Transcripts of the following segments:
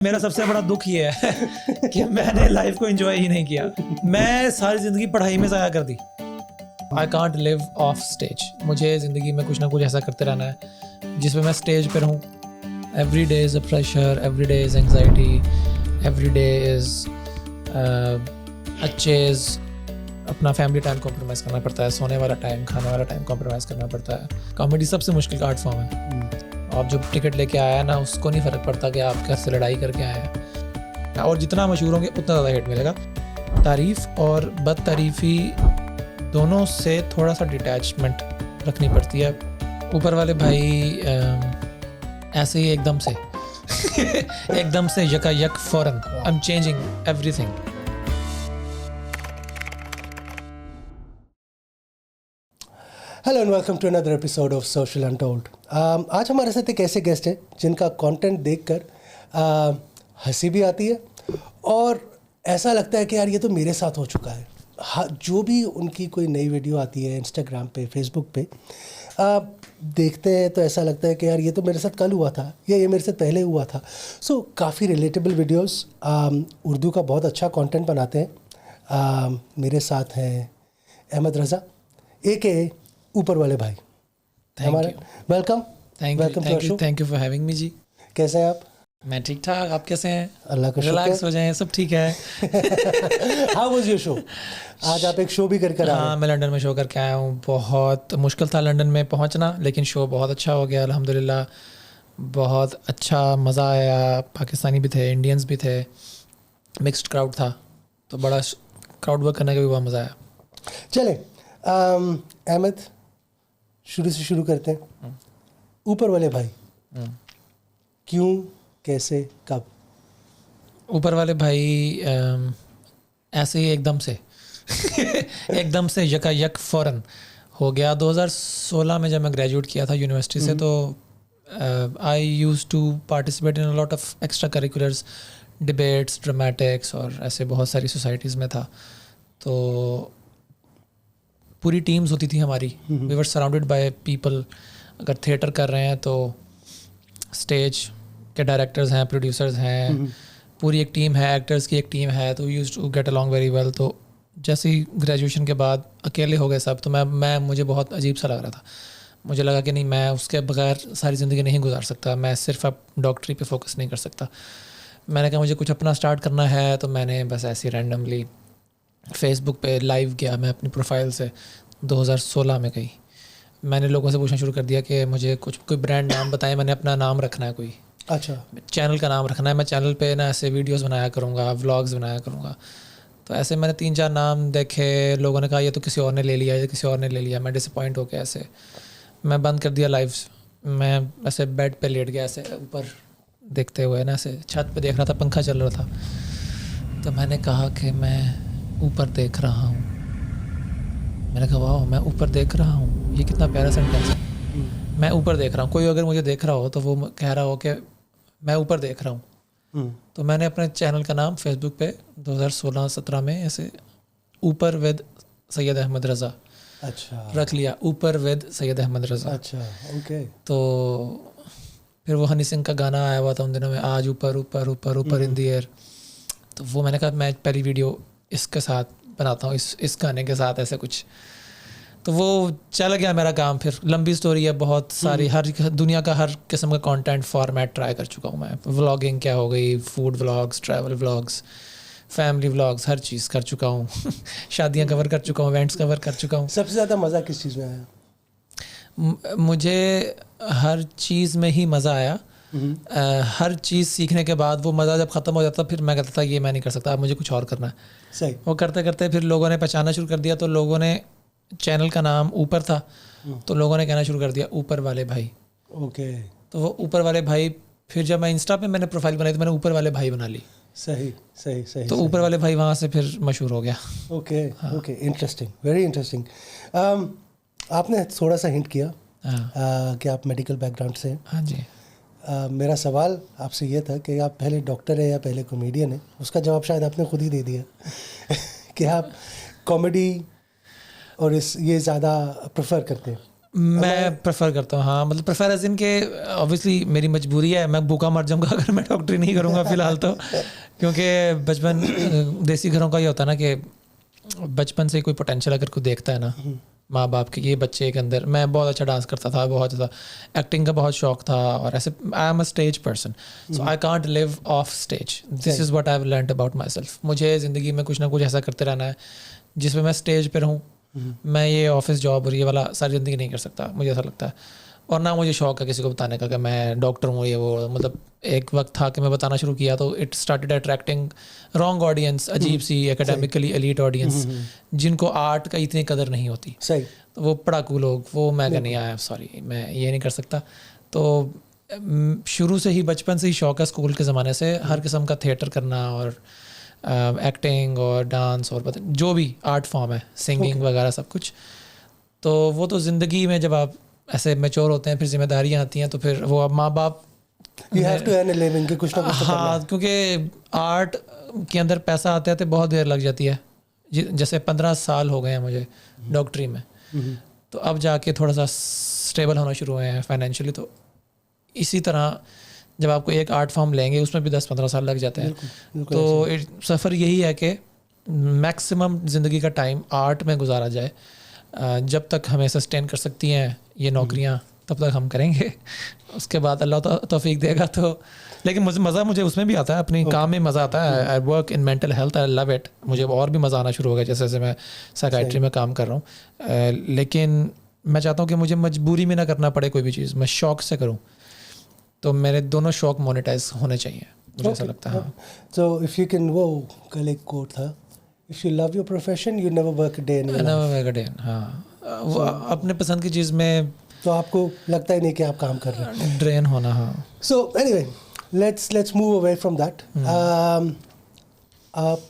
मेरा सबसे बड़ा दुख ये है कि मैंने लाइफ को एंजॉय ही नहीं किया। मैं सारी ज़िंदगी पढ़ाई में ज़ाया कर दी। I can't live off stage. मुझे ज़िंदगी में कुछ ना कुछ ऐसा करते रहना है जिसमें मैं स्टेज पे रहूँ। Every day is a pressure, every day is anxiety, every day is Chase. अपना फैमिली टाइम कॉम्प्रोमाइज़ करना पड़ता है, सोने वाला टाइम, खाने वाला टाइम कॉम्प्रोमाइज़ करना पड़ता है। कॉमेडी सबसे मुश्किल आर्ट फॉर्म है। आप जो टिकट लेके आया है ना, उसको नहीं फ़र्क पड़ता कि आप घर से लड़ाई करके आए हैं। और जितना मशहूर होंगे उतना ज़्यादा हिट मिलेगा। तारीफ़ और बदतारीफ़ी दोनों से थोड़ा सा डिटैचमेंट रखनी पड़ती है। ऊपर वाले भाई ऐसे ही एकदम से एकदम से यकायक फ़ौरन I am changing everything. Hello and welcome to another episode of social untold. आज हमारे साथ एक ऐसे गेस्ट हैं जिनका कंटेंट देखकर हंसी भी आती है और ऐसा लगता है कि यार ये तो मेरे साथ हो चुका है। जो भी उनकी कोई नई वीडियो आती है इंस्टाग्राम पे, फेसबुक पे देखते हैं तो ऐसा लगता है कि यार ये तो मेरे साथ कल हुआ था या ये मेरे से पहले हुआ था। सो काफ़ी रिलेटेबल वीडियोस, उर्दू का बहुत अच्छा कंटेंट बनाते हैं। मेरे साथ हैं अहमद रज़ा ए ऊपर वाले भाई। हमारे welcome thank you for having me जी। कैसे हैं आप? मैं ठीक ठाक, आप कैसे हैं? अल्लाह का शुक्र। रिलैक्स हो जाएं, सब ठीक है। How was your show? आज आप एक शो भी कर आए हैं। हाँ, मैं लंदन में शो करके आया हूँ। बहुत मुश्किल था लंदन में पहुँचना, लेकिन शो बहुत अच्छा हो गया अल्हम्दुलिल्लाह। बहुत अच्छा मज़ा आया। पाकिस्तानी भी थे, इंडियंस भी थे, मिक्स्ड क्राउड था, तो बड़ा क्राउड वर्क करने का भी बहुत मज़ा आया। चलें अहमद, शुरू से शुरू करते हैं। ऊपर वाले भाई क्यों, कैसे, कब? ऊपर वाले भाई ऐसे ही एकदम से एकदम से यकायक फ़ौरन हो गया। 2016 में जब मैं ग्रेजुएट किया था यूनिवर्सिटी से, तो I use to participate in a lot of extra curriculars, debates, dramatics और ऐसे बहुत सारी सोसाइटीज़ में था। तो पूरी टीम्स होती थी हमारी। We were surrounded by people. अगर थिएटर कर रहे हैं तो स्टेज के डायरेक्टर्स हैं, प्रोड्यूसर्स हैं, पूरी एक टीम है, एक्टर्स की एक टीम है, तो used to get along very well. तो जैसे ही ग्रेजुएशन के बाद अकेले हो गए सब, तो मुझे बहुत अजीब सा लग रहा था। मुझे लगा कि नहीं, मैं उसके बगैर सारी ज़िंदगी नहीं गुजार सकता। मैं सिर्फ अब डॉक्टरी पे फोकस नहीं कर सकता। मैंने कहा मुझे कुछ अपना स्टार्ट करना है। तो मैंने बस ऐसे रैंडमली फेसबुक पे लाइव किया। मैं अपनी प्रोफाइल से 2016 में गई। मैंने लोगों से पूछना शुरू कर दिया कि मुझे कोई ब्रांड नाम बताएं। मैंने अपना नाम रखना है, कोई अच्छा चैनल का नाम रखना है। मैं चैनल पे ना ऐसे वीडियोस बनाया करूँगा, व्लॉग्स बनाया करूँगा। तो ऐसे मैंने 3-4 नाम देखे। लोगों ने कहा ये तो किसी और ने ले लिया, ये किसी और ने ले लिया। मैं डिसअपॉइंट हो गया। ऐसे मैं बंद कर दिया लाइव्स। मैं ऐसे बेड पे लेट गया, ऐसे ऊपर देखते हुए ना, ऐसे छत पे देख रहा था, पंखा चल रहा था। तो मैंने कहा कि मैं ऊपर देख रहा हूँ। मैंने कहा वाह, मैं ऊपर देख रहा हूँ, ये कितना प्यारा सेंटेंस है। मैं ऊपर देख रहा हूँ। कोई अगर मुझे देख रहा हो तो वो कह रहा हो कि मैं ऊपर देख रहा हूँ। तो मैंने अपने चैनल का नाम फेसबुक पे 2016-17 में ऐसे ऊपर विद सैयद अहमद रज़ा रख लिया। ऊपर विद सैयद अहमद रज़ा। अच्छा, ओके। तो फिर वो हनी सिंह का गाना आया हुआ था उन दिनों में, आज ऊपर ऊपर ऊपर ऊपर इन दी एयर। तो वो मैंने कहा मैं पहली वीडियो इसके साथ बनाता हूँ, इस गाने के साथ ऐसे कुछ। तो वो चल गया मेरा काम। फिर लंबी स्टोरी है, बहुत सारी, हर दुनिया का हर किस्म का कंटेंट फॉर्मेट ट्राई कर चुका हूँ मैं। व्लॉगिंग क्या हो गई, food vlogs, travel vlogs, family vlogs, हर चीज़ कर चुका हूँ। शादियाँ कवर कर चुका हूँ, इवेंट्स कवर कर चुका हूँ। सबसे ज़्यादा मज़ा किस चीज़ में आया? मुझे हर चीज़ में ही मज़ा आया। हर चीज़ सीखने के बाद वो मज़ा जब ख़त्म हो जाता, फिर मैं कहता था ये मैं नहीं कर सकता, अब मुझे कुछ और करना है। सही। वो करते करते फिर लोगों ने पहचानना शुरू कर दिया। तो लोगों ने, चैनल का नाम ऊपर था, तो लोगों ने कहना शुरू कर दिया ऊपर वाले भाई। ओके। तो वो ऊपर वाले भाई, फिर जब मैं इंस्टा पे मैंने प्रोफाइल बनाई तो मैंने ऊपर वाले भाई बना ली। सही सही सही। तो ऊपर वाले भाई वहाँ से फिर मशहूर हो गया। Okay okay, interesting, very interesting. आपने थोड़ा सा हिंट किया कि आप मेडिकल बैकग्राउंड से हैं। हाँ जी। मेरा सवाल आपसे ये था कि आप पहले डॉक्टर है या पहले कॉमेडियन है? उसका जवाब शायद आपने खुद ही दे दिया कि आप कॉमेडी और ये ज़्यादा प्रेफर करते हैं। मैं प्रेफर करता हूँ, हाँ, मतलब प्रेफर एज इन के ऑब्वियसली मेरी मजबूरी है, मैं भूखा मर जाऊंगा अगर मैं डॉक्टरी नहीं करूँगा फिलहाल तो, क्योंकि बचपन देसी घरों का ये होता है ना कि बचपन से कोई पोटेंशियल अगर कोई देखता है ना माँ बाप के, ये बच्चे के अंदर, मैं बहुत अच्छा डांस करता था, बहुत ज़्यादा एक्टिंग का बहुत शौक था, और ऐसे I am a stage person, so I can't live off stage, this is what I have learned about my self. मुझे ज़िंदगी में कुछ ना कुछ ऐसा करते रहना है जिसमें मैं स्टेज पे रहूँ। मैं ये ऑफिस जॉब और ये वाला सारी ज़िंदगी नहीं कर सकता, मुझे ऐसा लगता है। और ना मुझे शौक है किसी को बताने का कि मैं डॉक्टर हूँ ये वो, मतलब एक वक्त था कि मैं बताना शुरू किया तो it started attracting wrong audience, अजीब सी एकेडमिकली एलीट ऑडियंस जिनको आर्ट का इतनी कदर नहीं होती। सही। तो वो पढ़ाकू लोग, वो मैं नहीं आया, सॉरी मैं ये नहीं कर सकता। तो शुरू से ही बचपन से ही शौक है, स्कूल के ज़माने से हर किस्म का थिएटर करना और एक्टिंग और डांस और पता जो भी आर्ट फॉर्म है, सिंगिंग वगैरह सब कुछ। तो वो तो ज़िंदगी में जब आप ऐसे मैच्योर होते हैं, फिर जिम्मेदारियाँ आती हैं, तो फिर वो अब माँ बाप You have to earn a living कि कुछ ना कुछ तो करना है। हाँ, क्योंकि आर्ट के अंदर पैसा आते आते बहुत देर लग जाती है। जैसे 15 साल हो गए हैं मुझे डॉक्टरी में, तो अब जाके थोड़ा सा स्टेबल होना शुरू हुए हैं फाइनेंशियली। तो इसी तरह जब आपको एक आर्ट फॉर्म लेंगे उसमें भी 10-15 साल लग जाते हैं। तो सफ़र यही है कि मैक्सिमम ज़िंदगी का टाइम आर्ट में गुजारा जाए। जब तक हमें सस्टेन कर सकती हैं ये नौकरियाँ तब तक हम करेंगे, उसके बाद अल्लाह तौफीक देगा तो। लेकिन मुझे उसमें भी आता है, अपनी काम में मज़ा आता है। I work in mental health, I love it. मुझे और भी मज़ा आना शुरू हो गया जैसे जैसे मैं साइकाइट्री में काम कर रहा हूँ। लेकिन मैं चाहता हूँ कि मुझे मजबूरी में ना करना पड़े कोई भी चीज़, मैं शौक़ से करूँ। तो मेरे दोनों शौक़ मोनेटाइज होने चाहिए, मुझे ऐसा लगता है। So if you can, वो कल एक कोट था, if you love your profession you never work a day in your life। हाँ, वो अपने पसंद की चीज़ में तो आपको लगता ही नहीं कि आप काम कर रहे हैं, ड्रेन होना। हाँ। So anyway, let's move away from that। आप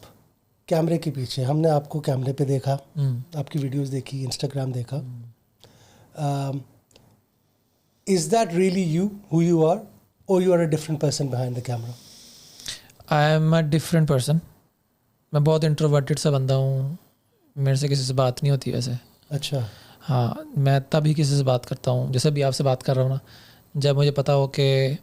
कैमरे के पीछे, हमने आपको कैमरे पे देखा, आपकी वीडियोस देखी, इंस्टाग्राम देखा। Is that really you, who you are, or you are a different person behind the camera? I am a different person। मैं बहुत इंट्रोवर्टेड सा बंदा हूँ, मेरे से किसी से बात नहीं होती वैसे। अच्छा। हाँ, मैं तभी किसी से बात करता हूँ, जैसे भी आपसे बात कर रहा हूँ ना, जब मुझे पता हो कि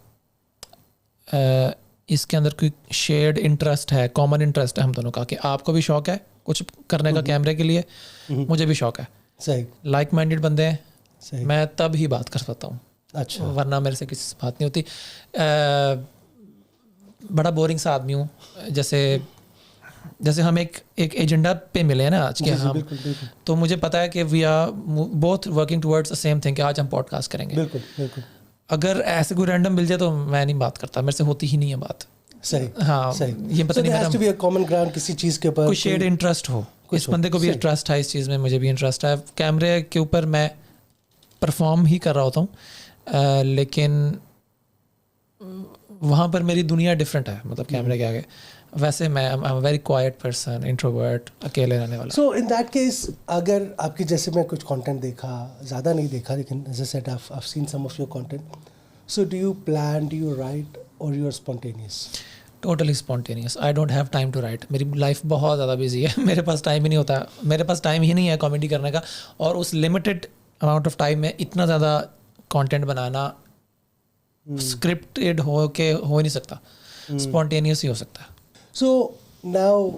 इसके अंदर कोई शेयर्ड इंटरेस्ट है, कॉमन इंटरेस्ट है हम दोनों का, कि आपको भी शौक़ है कुछ करने का कैमरे के लिए, मुझे भी शौक़ है, सही, लाइक माइंडेड बंदे हैं, सही। मैं तब ही बात कर सकता हूँ। अच्छा। वरना मेरे से किसी से बात नहीं होती। बड़ा बोरिंग सा आदमी हूँ, जैसे हम एक एजेंडा पे मिले हैं ना आज के हम, तो मुझे पता है कि we are both working towards the same thing कि आज हम पॉडकास्ट करेंगे। बिल्कुल बिल्कुल। अगर ऐसे कोई रैंडम मिल जाए तो मैं नहीं बात करता, मेरे से होती ही नहीं है बात। सही। हाँ, सही। ये पता नहीं has to be a common ground, किसी चीज़ के ऊपर कोई शेयर्ड इंटरेस्ट हो, इस बंदे को भी इंटरेस्ट है इस चीज़ में, मुझे भी इंटरेस्ट है। कैमरे के ऊपर मैं परफॉर्म ही कर रहा होता हूँ, लेकिन वहाँ पर मेरी दुनिया डिफरेंट है, मतलब कैमरे के आगे। वैसे मैं I am very quite person, introvert, अकेले रहने वाला। सो इन दैट केस, अगर आपकी, जैसे मैं कुछ कंटेंट देखा, ज़्यादा नहीं देखा, लेकिन as I said I have seen some of your content. So do you plan, do you write, और you are spontaneous? Totally spontaneous. I don't have time to write. मेरी लाइफ बहुत ज़्यादा बिजी है, मेरे पास टाइम ही नहीं होता, मेरे पास time ही नहीं है कॉमेडी करने का। और उस लिमिटेड अमाउंट ऑफ टाइम में इतना ज़्यादा कंटेंट बनाना स्क्रिप्टेड हो ही नहीं सकता, स्पॉन्टेनियस ही हो सकता है। So now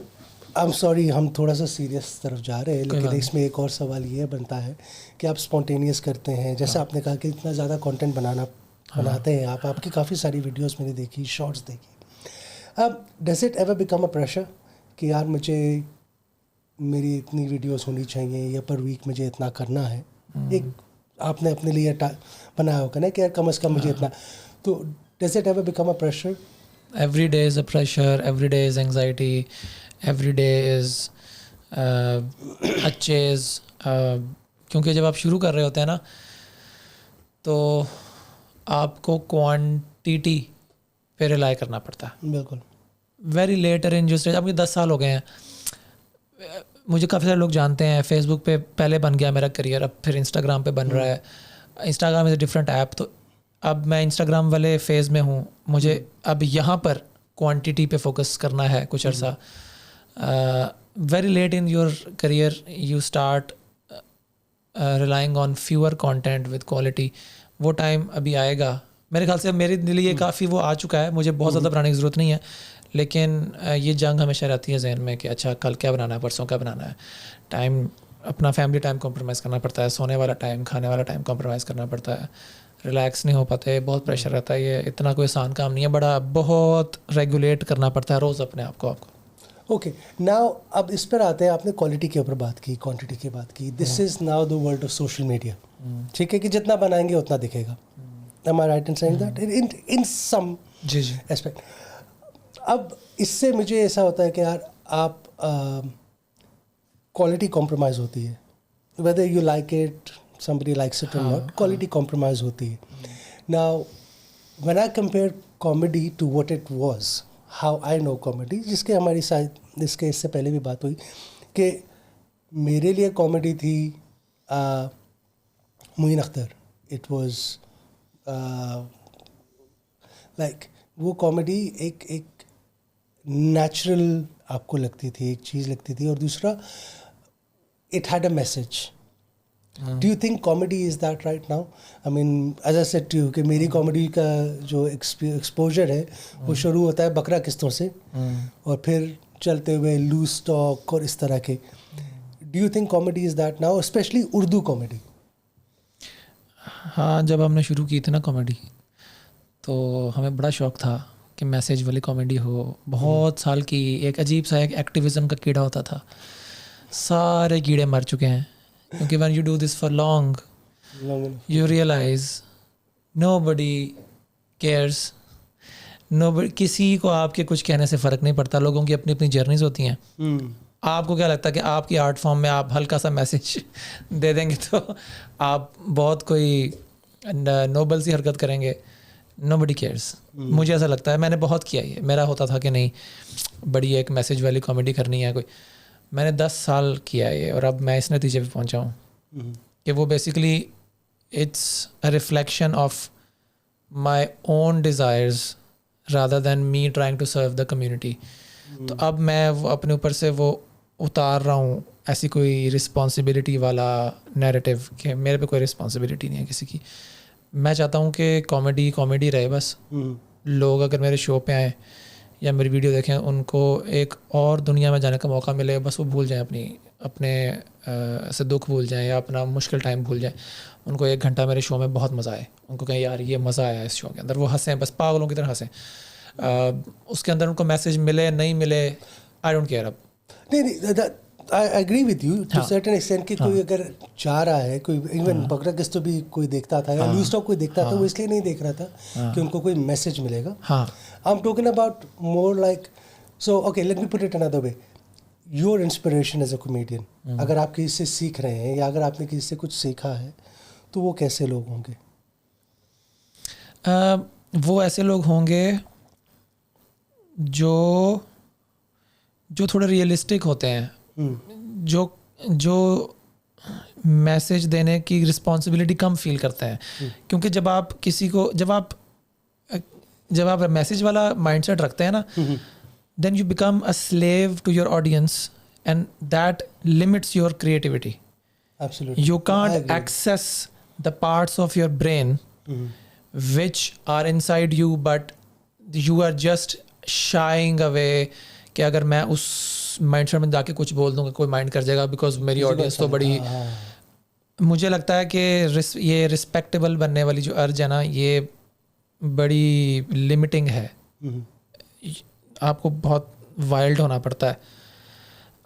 I am sorry, हम थोड़ा सा सीरियस तरफ जा रहे हैं, लेकिन इसमें एक और सवाल ये बनता है कि आप स्पॉन्टेनियस करते हैं, जैसे आपने कहा कि इतना ज़्यादा कंटेंट बनाते हैं आप, आपकी काफ़ी सारी वीडियोस मैंने देखी, शॉर्ट्स देखी। अब does it ever become a pressure कि यार मुझे मेरी इतनी वीडियोस होनी चाहिए, या पर वीक मुझे इतना करना है? एक आपने अपने लिए बनाया होगा ना कि यार कम से कम मुझे इतना, तो does it ever become a pressure? Every day is a pressure, every day is anxiety, every day is a chase, क्योंकि जब आप शुरू कर रहे होते हैं ना, तो आपको क्वांटिटी पे रिलाई करना पड़ता है। बिल्कुल। वेरी लेटर इन जो स्टेज, अब मुझे 10 साल हो गए हैं, मुझे काफ़ी सारे लोग जानते हैं। फेसबुक पे पहले बन गया मेरा करियर, अब फिर इंस्टाग्राम पे बन रहा है। Instagram is a different app, तो अब मैं इंस्टाग्राम वाले फेज़ में हूँ। मुझे अब यहाँ पर क्वांटिटी पे फोकस करना है कुछ अर्सा। Very late in your career you start relying on fewer content with quality, वो टाइम अभी आएगा मेरे ख्याल से। मेरे लिए काफ़ी वो आ चुका है, मुझे बहुत ज़्यादा बनाने की ज़रूरत नहीं है, लेकिन ये जंग हमेशा रहती है जहन में कि अच्छा कल क्या बनाना है, परसों क्या बनाना है। टाइम, अपना फैमिली टाइम कॉम्प्रोमाइज़ करना पड़ता है, सोने वाला टाइम, खाने वाला टाइम कॉम्प्रोमाइज़ करना पड़ता है, रिलैक्स नहीं हो पाते, बहुत प्रेशर रहता है। ये इतना कोई आसान काम नहीं है, बड़ा बहुत रेगुलेट करना पड़ता है रोज़ अपने आप को आपको। ओके, नाउ अब इस पर आते हैं। आपने क्वालिटी के ऊपर बात की, क्वांटिटी की बात की। This is now the world of social media. ठीक है कि जितना बनाएंगे उतना दिखेगा। Am I right in saying that? In some ji aspect. अब इससे मुझे ऐसा होता है कि यार आप क्वालिटी कॉम्प्रोमाइज़ होती है, whether you like it, somebody likes it or not, quality compromise होती है। Now, when I compare comedy to what it was, how I know comedy, जिसके हमारी शायद इसके इससे पहले भी बात हुई कि मेरे लिए कॉमेडी थी Moin Akhtar. It was like वो कॉमेडी एक नेचुरल आपको लगती थी, एक चीज़ लगती थी, और दूसरा it had a message. Do you think comedy is that right now? I mean as I said to you कि मेरी कॉमेडी का जो एक्सपोजर है वो शुरू होता है बकरा किस्तों से और फिर चलते हुए लूज टॉक और इस तरह के। Do you think comedy is that now, specially Urdu comedy? हाँ, जब हमने शुरू की थी ना कॉमेडी, तो हमें बड़ा शौक था कि मैसेज वाली कॉमेडी हो। बहुत साल की एक अजीब सा एक एक्टिविज़म का कीड़ा होता था। सारे कीड़े मर चुके हैं, क्योंकि when you do this for long you realise nobody cares, nobody, किसी को आपके कुछ कहने से फ़र्क नहीं पड़ता। लोगों की अपनी अपनी जर्नीज होती हैं। आपको क्या लगता है कि आपकी आर्ट फॉर्म में आप हल्का सा मैसेज दे देंगे तो आप बहुत कोई नोबल सी हरकत करेंगे? Nobody cares. मुझे ऐसा लगता है, मैंने बहुत किया ये। मेरा होता था कि नहीं, बड़ी एक मैसेज वाली कॉमेडी करनी है कोई। मैंने 10 साल किया है ये, और अब मैं इस नतीजे पे पहुंचा हूँ कि वो basically it's a reflection of my own desires rather than me trying to serve the community. तो अब मैं वो अपने ऊपर से वो उतार रहा हूँ, ऐसी कोई रिस्पॉन्सिबिलिटी वाला नैरेटिव कि मेरे पे कोई रिस्पॉन्सिबिलिटी नहीं है किसी की। मैं चाहता हूँ कि कॉमेडी कॉमेडी रहे बस। लोग अगर मेरे शो पे आएँ या मेरी वीडियो देखें, उनको एक और दुनिया में जाने का मौका मिले, बस वो भूल जाएं अपने से दुख भूल जाएं या अपना मुश्किल टाइम भूल जाएं। उनको 1 घंटा मेरे शो में बहुत मज़ा आए, उनको कहें यार ये मज़ा आया इस शो के अंदर, वो हंसें, बस पागलों की तरह हंसें। उसके अंदर उनको मैसेज मिले नहीं मिले, आई डोंट केयर। अब नहीं, I agree with you to certain extent कि कोई अगर जा रहा है, कोई इवन बकरा किस्तों भी कोई देखता था या लूज टॉक कोई देखता था, वो इसलिए नहीं देख रहा था कि उनको कोई मैसेज मिलेगा। I am talking about more like, so okay let me put it another way, your inspiration as a comedian. अगर आप किसी से सीख रहे हैं या अगर आपने किसी से कुछ सीखा है, तो वो कैसे लोग होंगे? वो ऐसे लोग होंगे जो थोड़े रियलिस्टिक होते हैं, जो मैसेज देने की रिस्पॉन्सिबिलिटी कम फील करते हैं। क्योंकि जब आप किसी को जब आप मैसेज वाला माइंडसेट रखते हैं ना, then you become a slave to your audience and that limits your creativity. Absolutely. You can't access the parts of your brain which are inside you, but you are just shying away कि अगर मैं उस mindset में जाके कुछ बोल दूंगा कोई माइंड कर जाएगा, बिकॉज मेरी ऑडियंस तो बड़ी। मुझे लगता है कि ये रिस्पेक्टेबल बनने वाली जो अर्ज है ना, ये बड़ी लिमिटिंग है। आपको बहुत वाइल्ड होना पड़ता है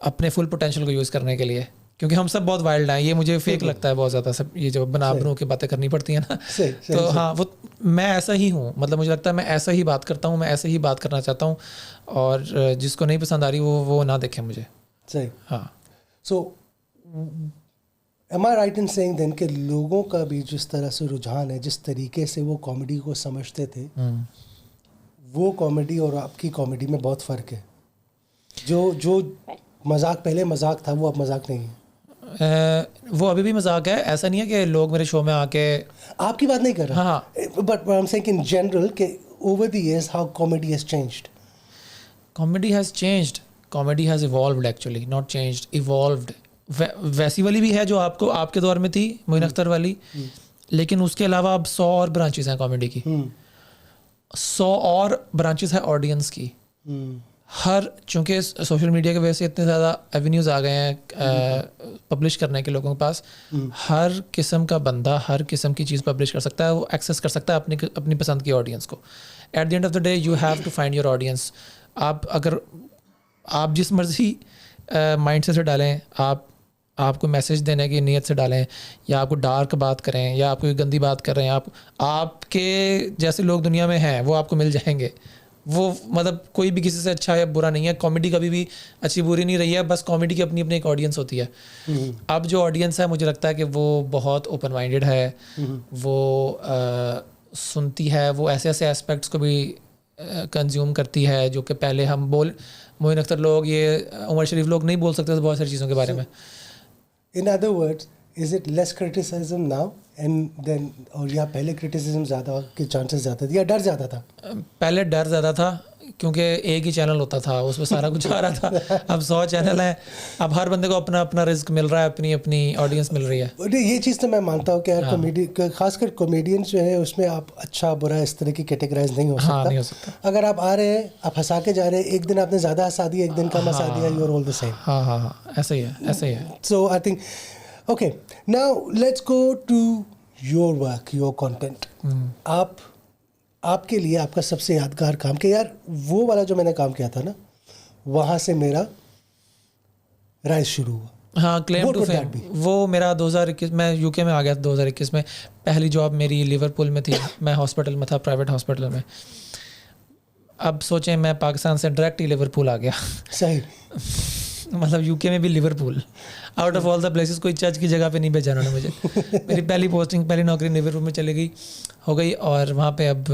अपने फुल पोटेंशियल को यूज़ करने के लिए, क्योंकि हम सब बहुत वाइल्ड हैं। ये मुझे फेक लगता है बहुत ज़्यादा, सब ये जो बनावरों की बातें करनी पड़ती है ना। तो हाँ, वो मैं ऐसा ही हूँ। मतलब मुझे लगता है मैं ऐसा ही बात करता हूँ, मैं ऐसे ही बात करना चाहता हूँ, और जिसको नहीं पसंद आ रही वो ना देखे मुझे। सही। हाँ। So am I right in saying then कि लोगों का भी जिस तरह से रुझान है, जिस तरीके से वो कॉमेडी को समझते थे, वो कॉमेडी और आपकी कॉमेडी में बहुत फ़र्क है। जो मजाक पहले मजाक था, वो अब मजाक नहीं है। वो अभी भी मजाक है। ऐसा नहीं है कि लोग मेरे शो में आके, आपकी बात नहीं कर रहा, हाँ, but I am saying in general कि over the years how comedy has changed. Comedy has changed, comedy has evolved, actually not changed, evolved. वैसी वाली भी है जो आपको आपके दौर में थी, मोइन अख्तर वाली, लेकिन उसके अलावा अब 100 और ब्रांचेस हैं कॉमेडी की, 100 और ब्रांचेस है ऑडियंस की। हर चूंकि सोशल मीडिया की वजह से इतने ज़्यादा एवेन्यूज़ आ गए हैं पब्लिश करने के लोगों के पास, हर किस्म का बंदा हर किस्म की चीज़ पब्लिश कर सकता है, वो एक्सेस कर सकता है अपनी पसंद की ऑडियंस को। At the end of the day you have to find your audience. आप जिस मर्जी माइंड से डालें, आपको मैसेज देने की नीयत से डालें, या आपको डार्क बात करें, या आपको गंदी बात कर रहे हैं, आपके जैसे लोग दुनिया में हैं वो आपको मिल जाएंगे। वो मतलब कोई भी किसी से अच्छा या बुरा नहीं है। कॉमेडी कभी भी अच्छी बुरी नहीं रही है, बस कॉमेडी की अपनी अपनी एक ऑडियंस होती है। अब जो ऑडियंस है मुझे लगता है कि वो बहुत ओपन माइंडेड है, वो सुनती है, वो ऐसे ऐसे एस्पेक्ट्स को भी कंज्यूम करती है जो कि पहले हम मोइन अख्तर लोग, ये उमर शरीफ लोग नहीं बोल सकते थे बहुत सारी चीज़ों के बारे में। In other words, is it less criticism now and then, और या पहले criticism ज़्यादा के chances ज़्यादा थे या डर ज़्यादा था? पहले डर ज़्यादा था क्योंकि एक ही चैनल होता था, उसमें सारा कुछ आ रहा था। अब 100 चैनल हैं, अब हर बंदे को अपना अपना रिस्क मिल रहा है, अपनी अपनी ऑडियंस मिल रही है। ये चीज़ तो मैं मानता हूँ कि यार कॉमेडी, खासकर कॉमेडियंस जो है उसमें आप अच्छा बुरा इस तरह की कैटेगराइज नहीं हो सकता। नहीं हो सकता। अगर आप आ रहे हैं, आप हंसा के जा रहे हैं, एक दिन आपने ज़्यादा हंसा दिया, एक दिन कम हंसा दिया, you are all the same. हाँ, ऐसे ही है। So I think, okay, now let's go to your work, your content. आपके लिए आपका सबसे यादगार काम, कि यार वो वाला जो मैंने काम किया था ना, वहाँ से मेरा राइज शुरू हुआ। हाँ, क्लेम टू फेम। वो मेरा 2021 मैं यूके में आ गया था। 2021 में पहली जॉब मेरी लिवरपूल में थी। मैं हॉस्पिटल में था, प्राइवेट हॉस्पिटल में। अब सोचें मैं पाकिस्तान से डायरेक्ट ही लिवरपूल आ गया। सही। मतलब यूके में भी Liverpool, out of all the places, कोई चर्च की जगह पे नहीं भेजा उन्होंने मुझे। मेरी पहली नौकरी लिवरपूल में चली हो गई, और वहाँ पे अब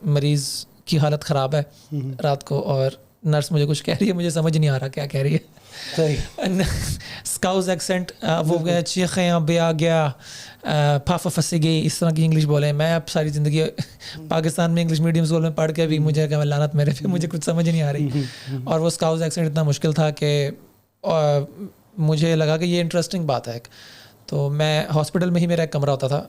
मरीज़ की हालत ख़राब है रात को, और नर्स मुझे कुछ कह रही है, मुझे समझ नहीं आ रहा क्या कह रही है। स्काउस एक्सेंट, वो चीखें अब आ गया, फाफा फंसी गई, इस तरह की इंग्लिश बोले। मैं अब सारी ज़िंदगी पाकिस्तान में इंग्लिश मीडियम स्कूल में पढ़ के भी मुझे क्या लानत मेरे पे, मुझे कुछ समझ नहीं आ रही। और वो स्काउस एक्सेंट इतना मुश्किल था कि मुझे लगा कि ये इंटरेस्टिंग बात है। तो मैं हॉस्पिटल में ही, मेरा एक कमरा होता था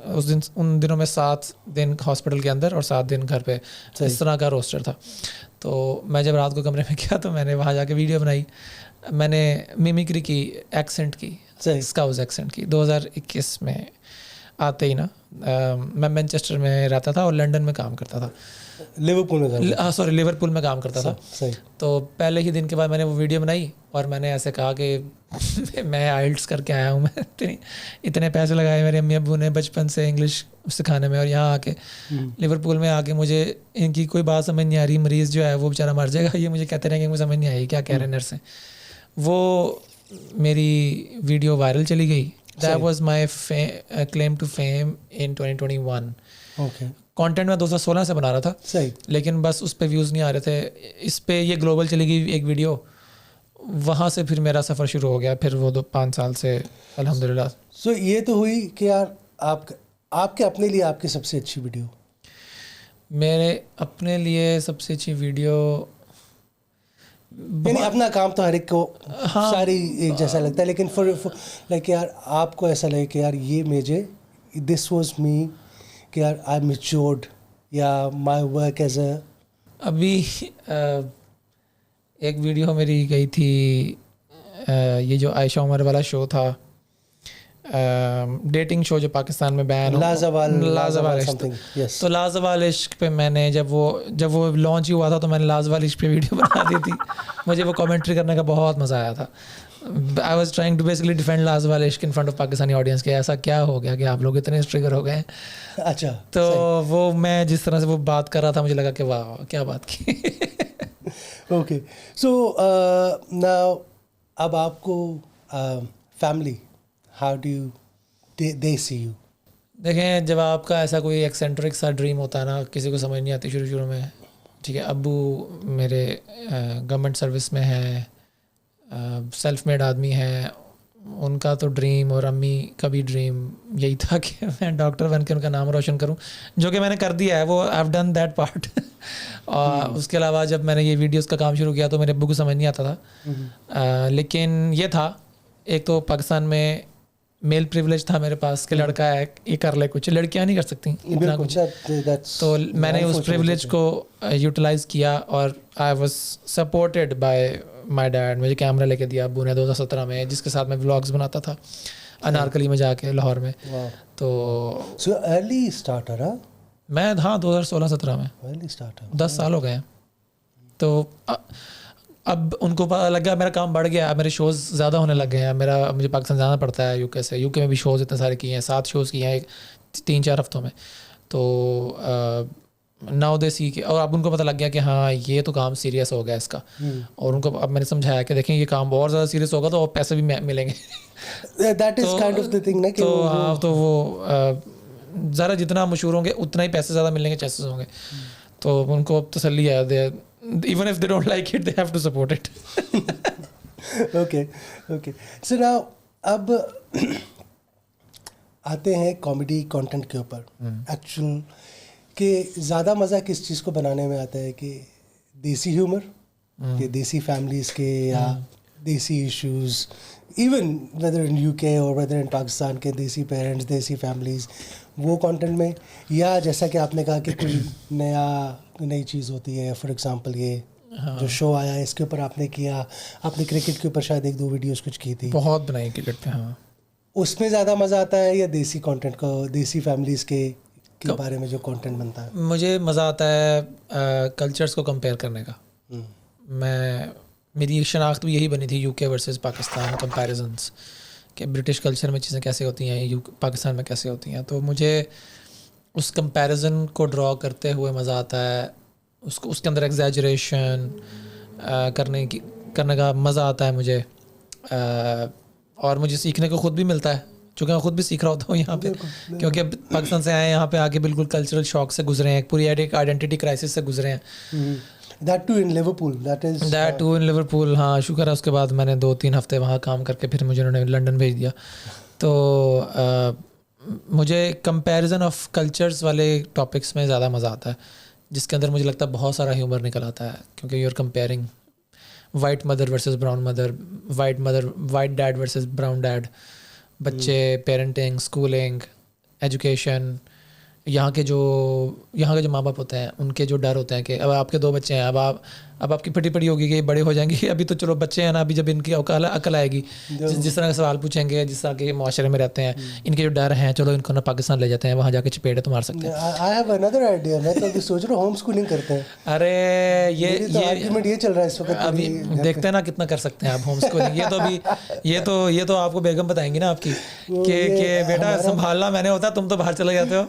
उन दिनों में, 7 दिन हॉस्पिटल के अंदर और 7 दिन घर पे, इस तरह का रोस्टर था। तो मैं जब रात को कमरे में गया तो मैंने वहाँ जाके वीडियो बनाई, मैंने मिमिक्री की, एक्सेंट की, स्काउस एक्सेंट की। 2021 में आते ही ना, मैं मैनचेस्टर में रहता था और लंदन में काम करता था। लिवरपूल में काम करता था। सही। तो पहले ही दिन के बाद मैंने वो वीडियो बनाई और मैंने ऐसे कहा कि मैं आइल्ट्स करके आया हूँ, मैं इतने पैसे लगाए मेरे अम्मी अब्बू ने बचपन से इंग्लिश सिखाने में, और यहाँ आके लिवरपूल में आके मुझे इनकी कोई बात समझ नहीं आ रही। मरीज़ जो है वो बेचारा मर जाएगा, ये मुझे कहते रहेंगे, मुझे समझ नहीं आई क्या कह रहे हैं नर्स। वो मेरी वीडियो वायरल चली गई। That was my claim to fame in 2021। Okay. Content मैं 2016 से बना रहा था। सही। लेकिन बस उस पर व्यूज़ नहीं आ रहे थे। इस पे ये ग्लोबल चली गई एक वीडियो, वहाँ से फिर मेरा सफ़र शुरू हो गया। फिर वो 5 साल से अल्हम्दुलिल्लाह। सो ये तो हुई कि यार आपके अपने लिए आपकी सबसे अच्छी वीडियो? मेरे अपने लिए सबसे अच्छी वीडियो, यानी अपना काम तो हर एक को सारी एक जैसा लगता है, लेकिन फॉर लाइक यार आपको ऐसा लगे कि यार ये मुझे, दिस वाज मी, कि यार आई मैच्योर्ड, या माय वर्क एज अ। अभी एक वीडियो मेरी गई थी, ये जो आयशा उमर वाला शो था, डेटिंग शो जो पाकिस्तान में बैन, लाजवाल इश्क। तो लाजवाल इश्क पे मैंने जब वो लॉन्च ही हुआ था तो मैंने लाजवाल इश्क पे वीडियो बना दी थी। मुझे वो कमेंट्री करने का बहुत मज़ा आया था। I was trying to basically defend Lazawal Ishq in front of Pakistani audience के, ऐसा क्या हो गया कि आप लोग इतने ट्रिगर हो गए। अच्छा। तो वो मैं जिस तरह से वो बात कर रहा था, मुझे लगा कि वाह क्या बात की। ओके। सो नाउ अब आपको family, how do they see you? देखें, जब आपका ऐसा कोई एक्सेंट्रिक सा ड्रीम होता है ना, किसी को समझ नहीं आती शुरू में, ठीक है। अब्बू मेरे गवर्नमेंट सर्विस में है, सेल्फ मेड आदमी है, उनका तो ड्रीम, और अम्मी का भी ड्रीम यही था कि मैं डॉक्टर बन के उनका नाम रोशन करूं, जो कि मैंने कर दिया है। वो I have done that part. और उसके अलावा जब मैंने ये वीडियोस का काम शुरू किया तो मेरे अब्बू को समझ नहीं आता था, लेकिन ये था एक तो पाकिस्तान में मेल प्रिविलेज था मेरे पास कि लड़का है ये कर ले कुछ, लड़कियां नहीं कर सकती इतना कुछ। तो मैंने उस प्रिविलेज को यूटिलाइज किया और I was supported by my dad. मुझे कैमरा लेके दिया अब्बू ने 2017 में, जिसके साथ मैं व्लॉग्स बनाता था अनारकली में जाके लाहौर में। तो सो अर्ली स्टार्टर। मैं 2016-17 में, अर्ली स्टार्टर, 10 साल हो गए हैं। तो अब उनको पता लग गया मेरा काम बढ़ गया, मेरे शोज़ ज़्यादा होने लग गए हैं, मुझे पाकिस्तान जाना पड़ता है यूके से। यूके में भी शोज़ इतने सारे किए हैं, 7 शोज़ किए हैं 3-4 हफ्तों में। तो नाउ दे सी के, और अब उनको पता लग गया कि हाँ ये तो काम सीरियस हो गया इसका। और उनको अब मैंने समझाया कि देखें ये काम और ज़्यादा सीरियस होगा तो और पैसे भी मिलेंगे। That is kind of the thing ना कि तो हाँ, तो वो ज़रा जितना मशहूर होंगे उतना ही पैसे ज़्यादा मिलने के चांसेस होंगे। तो उनको अब तसल्ली है, even if they don't like it they have to support it. okay so now अब आते हैं कॉमेडी कंटेंट के ऊपर। एक्चुअल कि ज़्यादा मज़ा किस चीज़ को बनाने में आता है, कि देसी ह्यूमर कि देसी फैमिलीज़ के या desi issues, even whether in UK और वेदर इन पाकिस्तान के देसी पेरेंट्स, देसी फैमिलीज़, वो कंटेंट में, या जैसा कि आपने कहा कि कोई नई चीज़ होती है। फॉर एग्जांपल ये जो शो आया है इसके ऊपर आपने किया, आपने क्रिकेट के ऊपर शायद 1-2 वीडियोस कुछ की थी, बहुत बनाई क्रिकेट पे। हाँ, उसमें ज़्यादा मज़ा आता है या देसी कंटेंट को, देसी फैमिलीज़ के बारे में जो कंटेंट बनता है? मुझे मज़ा आता है कल्चर्स को कंपेयर करने का। मेरी शनाख्त भी यही बनी थी, यूके वर्सेस पाकिस्तान कंपैरिजन्स, कि ब्रिटिश कल्चर में चीज़ें कैसे होती हैं, पाकिस्तान में कैसे होती हैं। तो मुझे उस कंपैरिजन को ड्रॉ करते हुए मज़ा आता है, उसके अंदर एग्जैजरेशन करने का मज़ा आता है मुझे। और मुझे सीखने को ख़ुद भी मिलता है, चूँकि मैं ख़ुद भी सीख रहा होता हूँ यहाँ पे, क्योंकि पाकिस्तान से आए यहाँ पे आके बिल्कुल कल्चरल शॉक से गुजरे हैं, पूरी आइडेंटिटी क्राइसिस से गुजरे हैं। That too in Liverpool. That too in Liverpool. हाँ, शुक्र है, उसके बाद मैंने 2-3 हफ्ते वहाँ काम करके फिर मुझे उन्होंने लंदन भेज दिया। तो मुझे कंपैरिजन ऑफ कल्चर्स वाले टॉपिक्स में ज़्यादा मज़ा आता है, जिसके अंदर मुझे लगता है बहुत सारा ह्यूमर निकल आता है, क्योंकि you are comparing white mother versus brown mother, white dad versus brown dad, बच्चे, पेरेंटिंग, स्कूलिंग, एजुकेशन, यहाँ के जो माँ बाप होते हैं उनके जो डर होते हैं कि अब आपके 2 बच्चे हैं, अब आपकी फटी पड़ी होगी कि बड़े हो जाएंगे, अभी तो चलो बच्चे हैं ना, अभी जब इनकी अकल आएगी, जिस तरह के सवाल पूछेंगे, जिस तरह के माशरे में रहते हैं, इनके जो डर हैं, चलो इनको ना पाकिस्तान ले जाते हैं, वहाँ जाके चपेटे तो मार सकते हैं। I have another idea, मैं तो अभी सोच रहा हूँ होम स्कूलिंग करते हैं। अरे ये चल रहा है इस वक्त, अभी देखते हैं ना कितना कर सकते हैं आप होम स्कूलिंग। ये तो आपको बेगम बताएंगी ना आपकी कि बेटा संभालना मैंने होता, तुम तो बाहर चले जाते हो।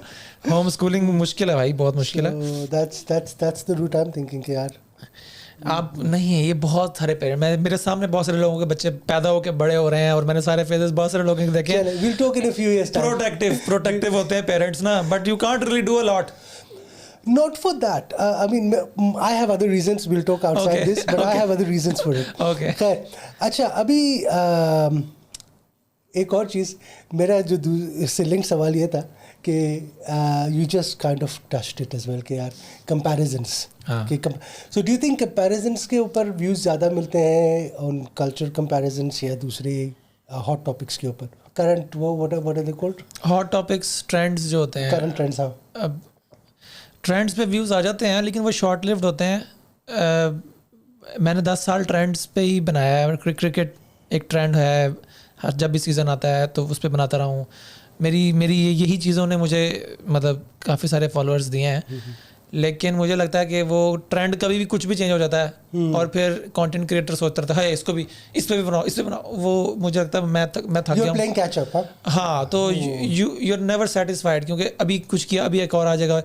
होम स्कूलिंग मुश्किल है भाई, बहुत मुश्किल है। That's the route I'm thinking कि यार आप नहीं है, ये बहुत सारे पेरेंट, मेरे सामने बहुत सारे लोगों के बच्चे पैदा होकर बड़े हो रहे हैं, और मैंने सारे फेजेस बहुत सारे लोगों के देखे। We'll talk in a few years time. Protective होते हैं पेरेंट्स ना, but you can't really do a lot. Not for that. I mean, I have other reasons. We'll talk outside this, but I have other reasons for it. Okay. खैर, अच्छा, अभी एक और चीज़, मेरा जो इससे लिंक सवाल ये था कि you just kind of touched it as well कि यार comparisons. So do you think comparisons के ऊपर views ज़्यादा मिलते हैं on culture comparisons या दूसरे hot topics के ऊपर? Current what are they called? Hot topics, trends जो होते हैं। Current trends, हाँ। ट्रेंड्स पे व्यूज़ आ जाते हैं, लेकिन वो शॉर्ट लिव्ड होते हैं। मैंने 10 साल ट्रेंड्स पे ही बनाया है। क्रिकेट एक ट्रेंड है, हर जब भी सीज़न आता है तो उस पर बनाता रहा हूँ। मेरी यही चीज़ों ने मुझे मतलब काफ़ी सारे फॉलोअर्स दिए हैं, लेकिन मुझे लगता है कि वो ट्रेंड कभी भी कुछ भी चेंज हो जाता है, और फिर कंटेंट क्रिएटर सोचता रहता है इसको भी, इस पे भी बनाओ, इस पे बनाओ। वो मुझे लगता है मैं थक गया हूँ। हाँ, तो यू आर नेवर सेटिस्फाइड, क्योंकि अभी कुछ किया, अभी एक और आ जाएगा।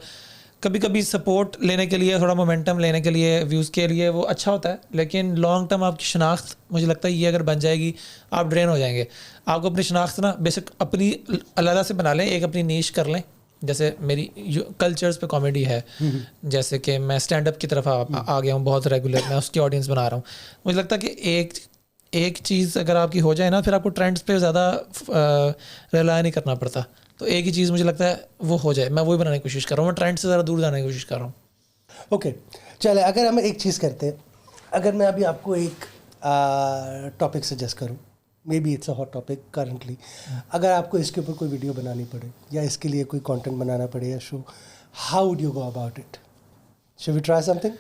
कभी कभी सपोर्ट लेने के लिए, थोड़ा मोमेंटम लेने के लिए, व्यूज़ के लिए वो अच्छा होता है, लेकिन लॉन्ग टर्म आपकी शनाख्त, मुझे लगता है ये अगर बन जाएगी, आप ड्रेन हो जाएंगे। आपको अपनी शनाख्त ना बेशक अपनी अलग से बना लें, एक अपनी नीश कर लें। जैसे मेरी कल्चर्स पे कॉमेडी है, जैसे कि मैं स्टैंड अप की तरफ आ गया हूँ बहुत रेगुलर, मैं उसकी ऑडियंस बना रहा हूँ। मुझे लगता है कि एक चीज़ अगर आपकी हो जाए ना, फिर आपको ट्रेंड्स पे ज़्यादा रिलाय नहीं करना पड़ता। तो एक ही चीज़ मुझे लगता है वो हो जाए, मैं वही बनाने की कोशिश कर रहा हूँ, मैं ट्रेंड से ज़रा दूर जाने की कोशिश कर रहा हूँ। ओके, चले, अगर हम एक चीज़ करते हैं, अगर मैं अभी आपको एक टॉपिक सजेस्ट करूँ may be it's a hot topic currently, अगर आपको इसके ऊपर कोई वीडियो बनानी पड़े या इसके लिए कोई कंटेंट बनाना पड़े या show, how would you go about it? Should we try something?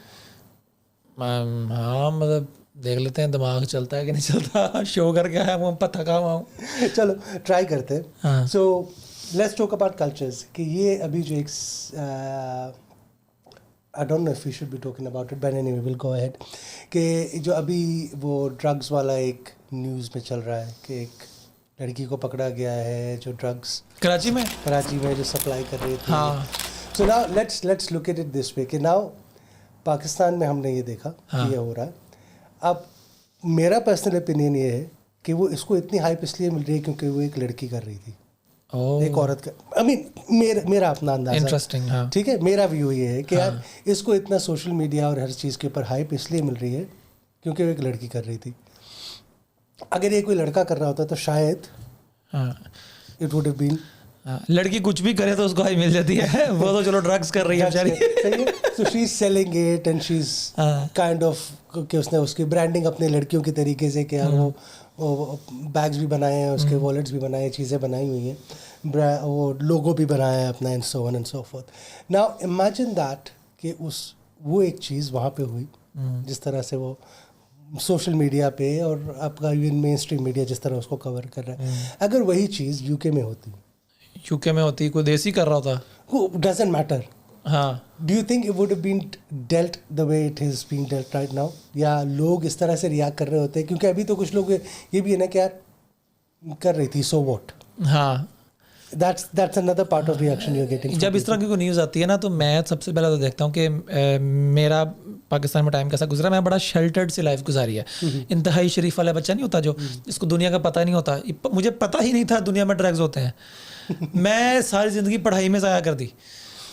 हाँ मतलब देख लेते हैं दिमाग चलता है कि नहीं चलता। शो करके आया हूँ, पता थका हुआ हूँ। चलो ट्राई करते हैं। हाँ। So let's talk about cultures कि ये अभी जो एक I don't know if we should be talking about it, but anyway will go ahead, कि जो अभी वो ड्रग्स वाला एक न्यूज़ में चल रहा है कि एक लड़की को पकड़ा गया है जो ड्रग्स कराची में जो सप्लाई कर रही थी। हाँ। So now let's look at it this way कि नाउ पाकिस्तान में हमने ये देखा कि ये हो रहा है। अब मेरा पर्सनल ओपिनियन ये है कि वो इसको इतनी हाइप इसलिए मिल रही है क्योंकि वो एक लड़की कर रही थी, एक औरत का। आई मीन मेरा अपना अंदाजा, इंटरेस्टिंग। हाँ। ठीक है, मेरा व्यू ये है कि यार इसको इतना सोशल मीडिया और हर चीज़ के ऊपर हाइप इसलिए मिल रही है क्योंकि वो एक लड़की कर रही थी। अगर ये कोई लड़का कर रहा होता तो शायद इट वुड हैव बीन, लड़की कुछ भी करे तो उसको हाई मिल जाती है। वो तो चलो ड्रग्स कर रही है बेचारी। So she is selling it and she is kind of कि उसने उसकी ब्रांडिंग अपने लड़कियों के तरीके से कि यार वो बैग्स भी बनाए हैं, उसके वॉलेट्स भी बनाए, चीज़ें बनाई हुई हैं, वो लोगो भी बनाया है अपना, and so on and so fourth. Now imagine that कि वो एक चीज़ वहाँ पे हुई जिस तरह से वो सोशल मीडिया पे और आपका इवन मेन स्ट्रीम मीडिया जिस तरह उसको कवर कर रहा है, अगर वही चीज़ यूके में होती, यूके में होती, कोई देसी कर रहा होता, डजंट मैटर। हाँ। Do you think it would have been dealt the way it is being dealt right now, या लोग इस तरह से रिएक्ट कर रहे होते हैं? क्योंकि अभी तो कुछ लोग ये भी है ना कि यार कर रही थी, सो व्हाट। हाँ, that's another part of reaction you're getting. जब इस तरह की कोई न्यूज़ आती है ना तो मैं सबसे पहले तो देखता हूँ कि मेरा पाकिस्तान में टाइम कैसा गुजरा। मैं बड़ा शेल्टर्ड सी लाइफ गुजारी है। इंतहाई शरीफ वाला बच्चा नहीं होता जो इसको दुनिया का पता नहीं होता। मुझे पता ही नहीं था दुनिया में ड्रग्स होते हैं। मैं सारी ज़िंदगी पढ़ाई में ज़ाया कर दी।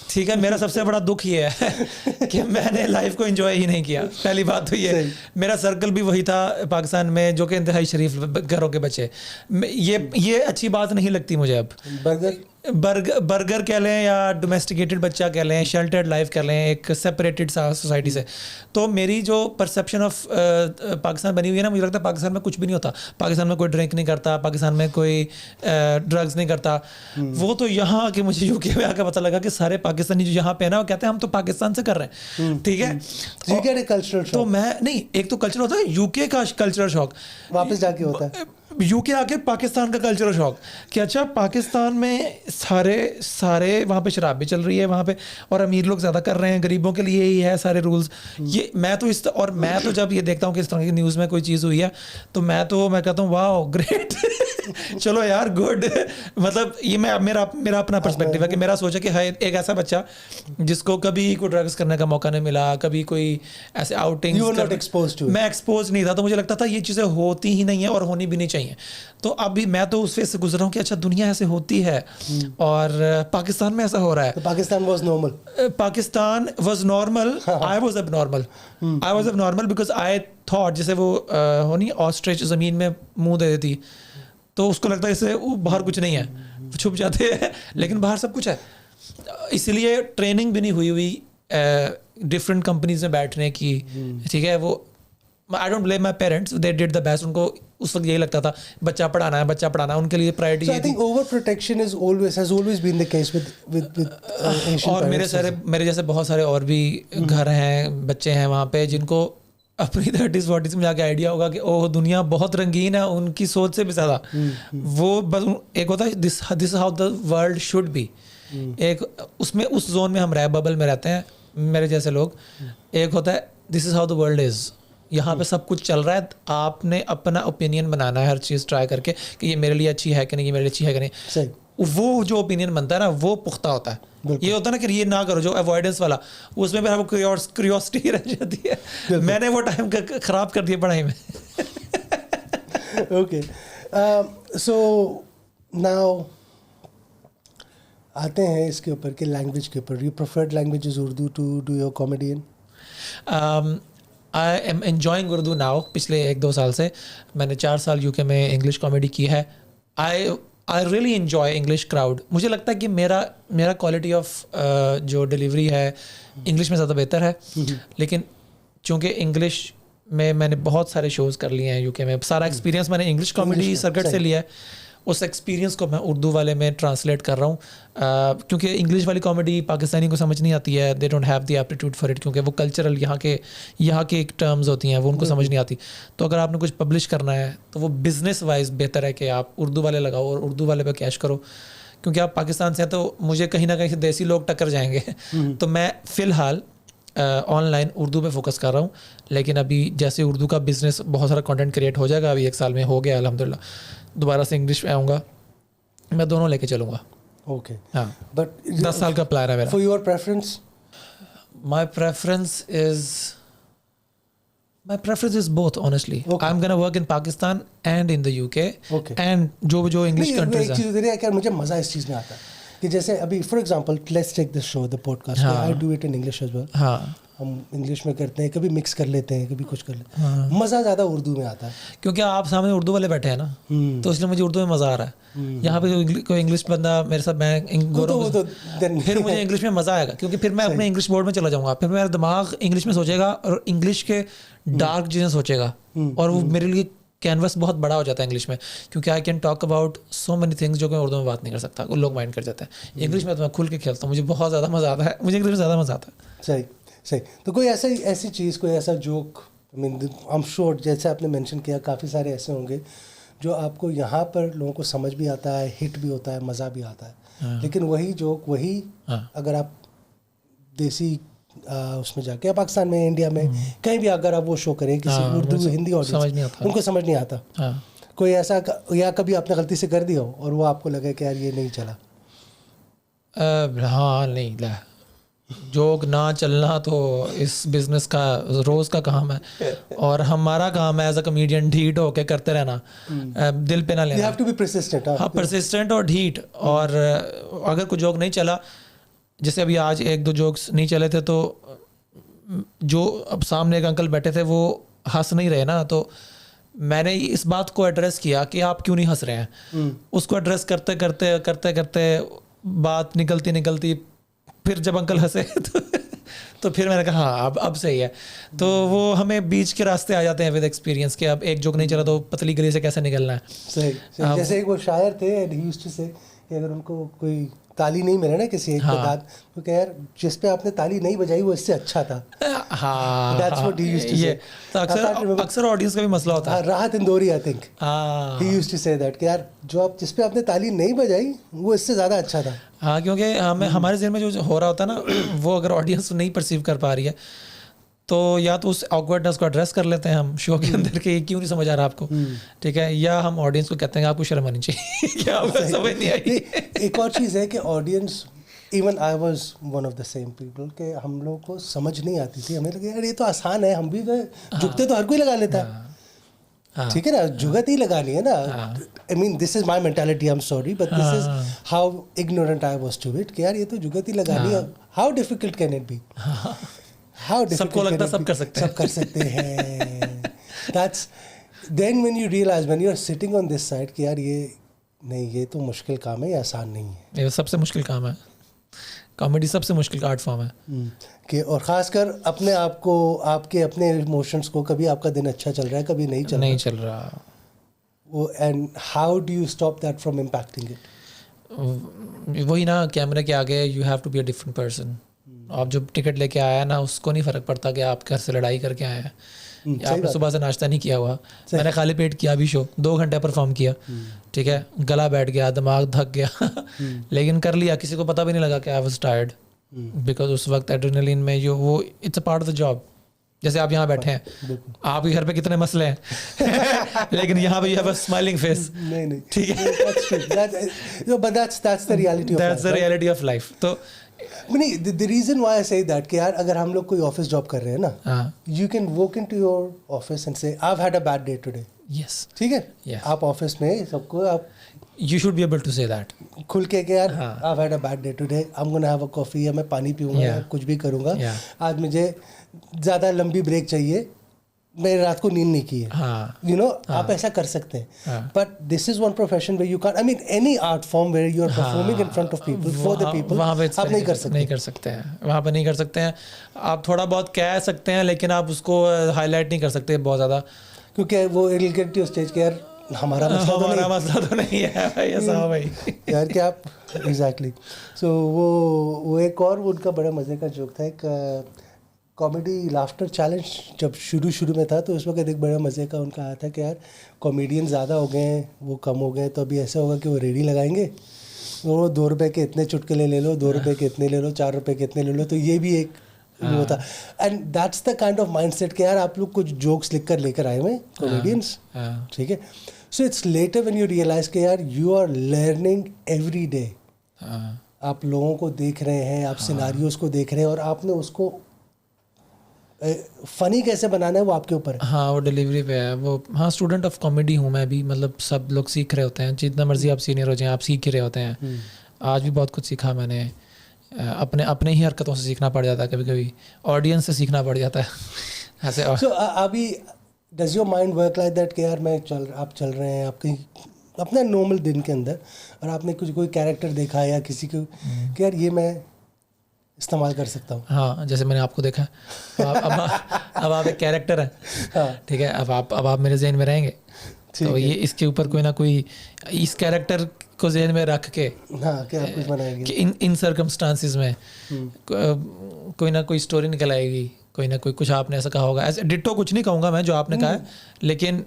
ठीक है, मेरा सबसे बड़ा दुख ये है कि मैंने लाइफ को एंजॉय ही नहीं किया। पहली बात तो ये, मेरा सर्कल भी वही था पाकिस्तान में जो कि इंतहाई शरीफ घरों के बच्चे। ये अच्छी बात नहीं लगती मुझे अब। बर्गर कह लें या डोमेस्टिकेटेड बच्चा कह लें, शेल्टर्ड लाइफ कह लें, एक सेपरेटेड सोसाइटी से। तो मेरी जो परसेप्शन ऑफ पाकिस्तान बनी हुई है ना, मुझे लगता है पाकिस्तान में कुछ भी नहीं होता। पाकिस्तान में कोई ड्रिंक नहीं करता, पाकिस्तान में कोई ड्रग्स नहीं करता। वो तो यहाँ आके मुझे यूके में आकर पता लगा कि सारे पाकिस्तानी जो यहाँ पे है ना, वो कहते हैं हम तो पाकिस्तान से कर रहे हैं। ठीक है, कल्चरल शॉक। तो मैं नहीं, एक तो कल्चर होता है यूके का कल्चरल शॉक, वापस जाके होता है यूके आके पाकिस्तान का कल्चरल शॉक कि अच्छा पाकिस्तान में सारे वहाँ पे शराब भी चल रही है वहाँ पे, और अमीर लोग ज़्यादा कर रहे हैं, गरीबों के लिए ही है सारे रूल्स। ये मैं तो जब ये देखता हूँ कि इस तरह की न्यूज़ में कोई चीज़ हुई है तो मैं कहता हूँ वाह ग्रेट चलो यार गुड। मतलब ये मेरा अपना पर्सपेक्टिव है कि मेरा सोचा कि हाय एक ऐसा बच्चा जिसको कभी कोई ड्रग्स करने का मौका नहीं मिला, कभी कोई ऐसे आउटिंग मैं एक्सपोज नहीं था, तो मुझे लगता था ये चीज़ें होती ही नहीं है और होनी भी नहीं चाहिए। तो अभी मैं तो उस फेज से गुजरा हूँ कि अच्छा दुनिया ऐसे होती है और पाकिस्तान में ऐसा हो रहा है। तो Pakistan was normal, I was abnormal because I thought जैसे वो होनी ऑस्ट्रिच ज़मीन में मुंह दे देती तो उसको लगता है इससे बाहर कुछ नहीं है, छुप जाते हैं, लेकिन बाहर सब कुछ है। इसलिए ट्रेनिंग भी नहीं हुई डिफरेंट कंपनीज में बैठने की। ठीक है, वो I don't blame my parents, they did the best. उनको उस वक्त यही लगता था बच्चा पढ़ाना है, उनके लिए priority I think over protection has always been the case with और मेरे जैसे बहुत सारे और भी घर हैं, बच्चे हैं वहाँ पे जिनको अपनी 30-40 में जाके आइडिया होगा कि ओह दुनिया बहुत रंगीन है, उनकी सोच से भी ज़्यादा। वो बस एक होता है this how the world should be, एक उसमें उस जोन में हम बबल में रहते हैं मेरे जैसे लोग। एक होता है this is how the world is, यहाँ पे सब कुछ चल रहा है, आपने अपना ओपिनियन बनाना है हर चीज़ ट्राई करके कि ये मेरे लिए अच्छी है कि नहीं, ये मेरे लिए अच्छी है कि नहीं। सही। वो जो ओपिनियन बनता है ना वो पुख्ता होता है। ये होता है ना कि ये ना करो, जो अवॉइडेंस वाला, उसमें भी आपको क्यूरियोसिटी रह जाती है। मैंने वो टाइम खराब कर दिया पढ़ाई में। ओके, सो नाउ आते हैं इसके ऊपर कि लैंग्वेज के ऊपर। You preferred language is Urdu to do your comedy in? I am enjoying Urdu now. पिछले 1-2 साल से मैंने 4 साल यूके में इंग्लिश कॉमेडी की है। I really enjoy English crowd. मुझे लगता है कि मेरा क्वालिटी ऑफ जो डिलीवरी है इंग्लिश में ज़्यादा बेहतर है, लेकिन चूँकि इंग्लिश में मैंने बहुत सारे शोज़ कर लिए हैं यूके में. सारा एक्सपीरियंस मैंने इंग्लिश कॉमेडी सर्किट से लिया है. उस एक्सपीरियंस को मैं उर्दू वाले में ट्रांसलेट कर रहा हूँ, क्योंकि इंग्लिश वाली कॉमेडी पाकिस्तानी को समझ नहीं आती है. They don't have the aptitude for it, क्योंकि वो कल्चरल यहाँ के एक टर्म्स होती हैं, वो उनको समझ नहीं आती. तो अगर आपने कुछ पब्लिश करना है तो वो बिज़नेस वाइज बेहतर है कि आप उर्दू वाले लगाओ और उर्दू वाले पे कैश करो, क्योंकि आप पाकिस्तान से हैं तो मुझे कहीं ना कहीं से देसी लोग टक्कर जाएंगे. तो मैं फ़िलहाल ऑनलाइन उर्दू पे फोकस कर रहा हूँ. लेकिन अभी जैसे उर्दू का बिज़नेस बहुत सारा कंटेंट क्रिएट हो जाएगा, अभी 1 साल में हो गया अल्हम्दुलिल्लाह, दोबारा से इंग्लिश में आऊँगा, मैं दोनों लेके चलूँगा. ओके. हाँ, बट 10 साल का प्लान है मेरा. For your preference? My preference is both honestly. I am gonna work in Pakistan and in the UK and जो इंग्लिश कंट्रीज हैं. एक चीज़ है कि मुझे मज़ा इस चीज़ में आता है कि जैसे अभी for example let's take this show the podcast, I do it in English as well. हाँ, हम इंग्लिश में करते हैं, कभी मिक्स कर लेते हैं, कभी कुछ कर लेते हैं. मज़ा ज़्यादा उर्दू में आता है क्योंकि आप सामने उर्दू वाले बैठे हैं ना, तो इसलिए मुझे उर्दू में मज़ा आ रहा है. यहाँ पे कोई इंग्लिश बंदा मेरे साथ, फिर मुझे इंग्लिश में मज़ा आएगा, क्योंकि फिर मैं अपने इंग्लिश बोर्ड में चला जाऊँगा. फिर मेरा दिमाग इंग्लिश में सोचेगा और इंग्लिश के डार्क चीज़ें सोचेगा, और वो मेरे लिए कैनवस बहुत बड़ा हो जाता है इंग्लिश में, क्योंकि I can talk about so many things जो मैं उर्दू में बात नहीं कर सकता. वो लोग माइंड कर जाते हैं. इंग्लिश में तो मैं खुल के खेलता हूँ, मुझे बहुत ज़्यादा मज़ा आता है. मुझे इंग्लिश में ज़्यादा मज़ा आता है. सही. तो कोई ऐसी चीज़, कोई ऐसा जोक, आई एम श्योर जैसे आपने मेंशन किया काफ़ी सारे ऐसे होंगे जो आपको यहाँ पर लोगों को समझ भी आता है, हिट भी होता है, मज़ा भी आता है. लेकिन वही जोक अगर आप देसी उसमें जाके, पाकिस्तान में, इंडिया में कहीं भी अगर आप वो शो करें किसी उर्दू हिंदी ऑडियंस, उनको समझ नहीं आता. कोई ऐसा, या कभी आपने गलती से कर दिया हो और वो आपको लगे कि यार ये नहीं चला? हाँ, नहीं, जोक ना चलना तो इस बिजनेस का रोज़ का काम है, और हमारा काम है एज अ कॉमेडियन ढीठ होके करते रहना, दिल पे ना लेना. You have to be persistent. हाँ, persistent और ढीठ. और अगर कोई जोक नहीं चला, जैसे अभी आज 1-2 जोक्स नहीं चले थे, तो जो अब सामने एक अंकल बैठे थे वो हंस नहीं रहे ना, तो मैंने इस बात को एड्रेस किया कि आप क्यों नहीं हंस रहे हैं. उसको एड्रेस करते करते बात निकलती फिर जब अंकल हंसे तो फिर मैंने कहा हाँ, अब सही है. तो वो हमें बीच के रास्ते आ जाते हैं विद एक्सपीरियंस के. अब एक जोक नहीं चला तो पतली गली से कैसे निकलना है. सही. जैसे एक वो शायर थे, he used to say कि अगर उनको कोई ताली नहीं मिले ना किसी एक के बाद, तो क्या यार जिस पे आपने ताली नहीं बजाई वो इससे अच्छा था. हाँ, That's what he used to say. तो अक्सर ऑडियंस का भी मसला होता है. राहत Indori, I think, he used to say that कि यार जिस पे आपने ताली नहीं बजाई वो इससे ज़्यादा अच्छा था. हाँ, क्योंकि हमारे ज़हन में जो हो रहा होता है ना, वो अगर ऑडियंस नहीं परसीव कर पा रही है, तो या तो उस ऑकवर्डनेस को एड्रेस कर लेते हैं हम शो के अंदर के, क्यों नहीं समझ आ रहा आपको, ठीक है, या हम ऑडियंस को कहते हैं आपको शर्म आनी चाहिए क्या आपको समझ नहीं आई. एक और चीज़ है कि audience, even I was one of the same people, कि हम लोग को समझ नहीं आती थी. हमें लगे यार ये तो आसान है, हम भी जुगते तो हर कोई लगा लेता है. ठीक है ना, जुगत ही लगानी है ना. I mean this is my mentality, I am sorry, but this is how ignorant I was to it, कि यार ये तो जुगत ही लगानी है. How difficult can it be? सबको लगता है सब कर सकते हैं. That's then when you realize when you are sitting on this side कि यार ये तो मुश्किल काम है, ये आसान नहीं है. ये सबसे मुश्किल काम है. कॉमेडी सबसे मुश्किल आर्ट फॉर्म है. कि और ख़ासकर अपने आप को, आपके अपने इमोशंस को, कभी आपका दिन अच्छा चल रहा है, कभी नहीं चल रहा वो, and how do you stop that from impacting it? वही ना, कैमरे के आगे you have to be a different person. आप जो टिकट लेके आया ना, उसको नहीं फ़र्क पड़ता कि आप घर से लड़ाई करके आए हैं, आपने सुबह से नाश्ता नहीं किया हुआ. मैंने खाली पेट किया भी शो, 2 घंटे परफॉर्म किया, ठीक है, गला बैठ गया, दिमाग थक गया लेकिन कर लिया. किसी को पता भी नहीं लगा कि आई वाज टायर्ड, बिकॉज उस वक्त एड्रेनलिन में जो वो it's a part of the job. जैसे आप यहाँ बैठे हैं, आपके घर पे कितने मसले हैं लेकिन यहाँ पे you have a smiling face. नहीं, ठीक है, but that's the reality of life. तो नहीं, the reason why I say that कि यार अगर हम लोग कोई ऑफिस जॉब कर रहे हैं ना, you can walk into your office and say I've had a bad day today. Yes. ठीक है, आप ऑफिस में सबको आप you should be able to say that खुल के यार I've had a bad day today, I'm gonna have a coffee, या मैं पानी पीऊँगा, या कुछ भी करूँगा, आज मुझे ज़्यादा लंबी ब्रेक चाहिए, मैंने रात को नींद नहीं की है, हाँ यू नो, आप ऐसा कर सकते हैं. But this is one profession where you can, I mean any art form where you are performing in front of people for the people, वहाँ पे आप नहीं कर सकते. नहीं कर सकते हैं, वहाँ पे नहीं कर सकते हैं. आप थोड़ा बहुत कह सकते हैं लेकिन आप उसको हाईलाइट नहीं कर सकते बहुत ज़्यादा, क्योंकि वो it will get to stage के यार हमारा मसला तो नहीं है भाई, ऐसा हो भाई यार कि आप एग्जैक्टली. सो वो एक और उनका बड़ा मज़े का जोक था, एक कॉमेडी लाफ्टर चैलेंज जब शुरू में था, तो उस वक्त एक बड़ा मज़े का उनका आया था कि यार कॉमेडियन ज़्यादा हो गए हैं, वो कम हो गए, तो अभी ऐसा होगा कि वो रेडी लगाएंगे, वो 2 रुपये के इतने चुटकुले ले लो, 2 रुपये के इतने ले लो, 4 रुपये के इतने ले लो. तो ये भी एक वो था. And that's the kind of mindset कि यार आप लोग कुछ जोक्स लेकर आए हुए कॉमेडियंस, ठीक है. So it's later when you realise कि यार you are learning every day. आप लोगों को देख रहे हैं, आप सिनारियोज को देख रहे हैं, और आपने उसको फनी कैसे बनाना है वो आपके ऊपर है. हाँ वो डिलीवरी पे है वो. हाँ स्टूडेंट ऑफ कॉमेडी हूँ मैं भी, मतलब सब लोग सीख रहे होते हैं, जितना मर्जी आप सीनियर हो जाएं आप सीख ही रहे होते हैं. आज भी बहुत कुछ सीखा मैंने, अपने ही हरकतों से सीखना पड़ जाता है, कभी कभी ऑडियंस से सीखना पड़ जाता है ऐसे. So, अभी does your mind work like that कि यार आप चल रहे हैं आपकी अपने नॉर्मल दिन के अंदर, और आपने कोई कैरेक्टर देखा है या किसी को कि यार ये मैं इस्तेमाल कर सकता हूँ. हाँ जैसे मैंने आपको देखा, अब आप एक कैरेक्टर हैं, ठीक है, अब आप मेरे जहन में रहेंगे, तो ये इसके ऊपर कोई ना कोई इस कैरेक्टर को जहन में रख के, हाँ क्या कुछ बनाएंगे कि इन सर्कमस्टांसिस में कोई ना कोई स्टोरी निकल आएगी, कोई ना कोई कुछ आपने ऐसा कहा होगा. ऐसे डिट्टो कुछ नहीं कहूँगा मैं जो आपने कहा है, लेकिन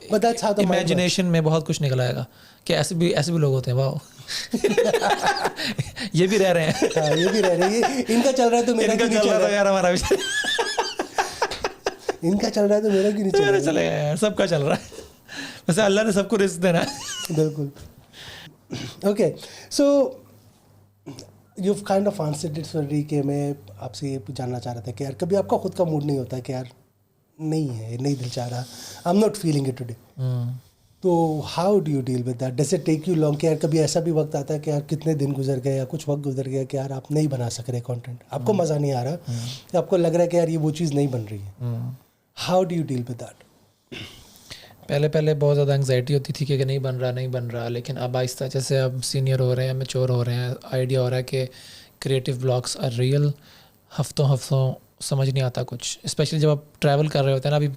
इमेजिनेशन में बहुत कुछ निकल आएगा कि ऐसे भी लोग होते हैं. वाह ये भी रह रहे हैं. हाँ, ये भी रह रहे हैं. इनका चल रहा है तो मेरा क्यों नहीं चल रहा यार, हमारा इनका चल रहा है तो मेरा क्यों नहीं चल रहा. चलेगा यार, सबका चल रहा है, वैसे अल्लाह ने सबको रिस्क देना है. बिल्कुल. Okay so you kind of answered it sorry कि मैं आपसे ये जानना चाह रहा था कि यार कभी आपका खुद का मूड नहीं होता है कि यार नहीं दिल चाह रहा, I am not feeling it today, तो how do you deal with that? Does it take you long कि यार कभी ऐसा भी वक्त आता है कि यार कितने दिन गुजर गए या कुछ वक्त गुजर गया कि यार आप नहीं बना सक रहे कंटेंट, आपको मज़ा नहीं आ रहा, आपको लग रहा है कि यार ये वो चीज़ नहीं बन रही है, how do you deal with that? पहले बहुत ज़्यादा एंग्जाइटी होती थी कि नहीं बन रहा, लेकिन अब आहिस्ता जैसे अब सीनियर हो रहे हैं, मैच्योर हो रहे हैं, आइडिया हो रहा है कि क्रिएटिव ब्लॉक्स आर रियल. हफ्तों समझ नहीं आता कुछ, स्पेशली जब आप ट्रैवल कर रहे होते हैं ना. अभी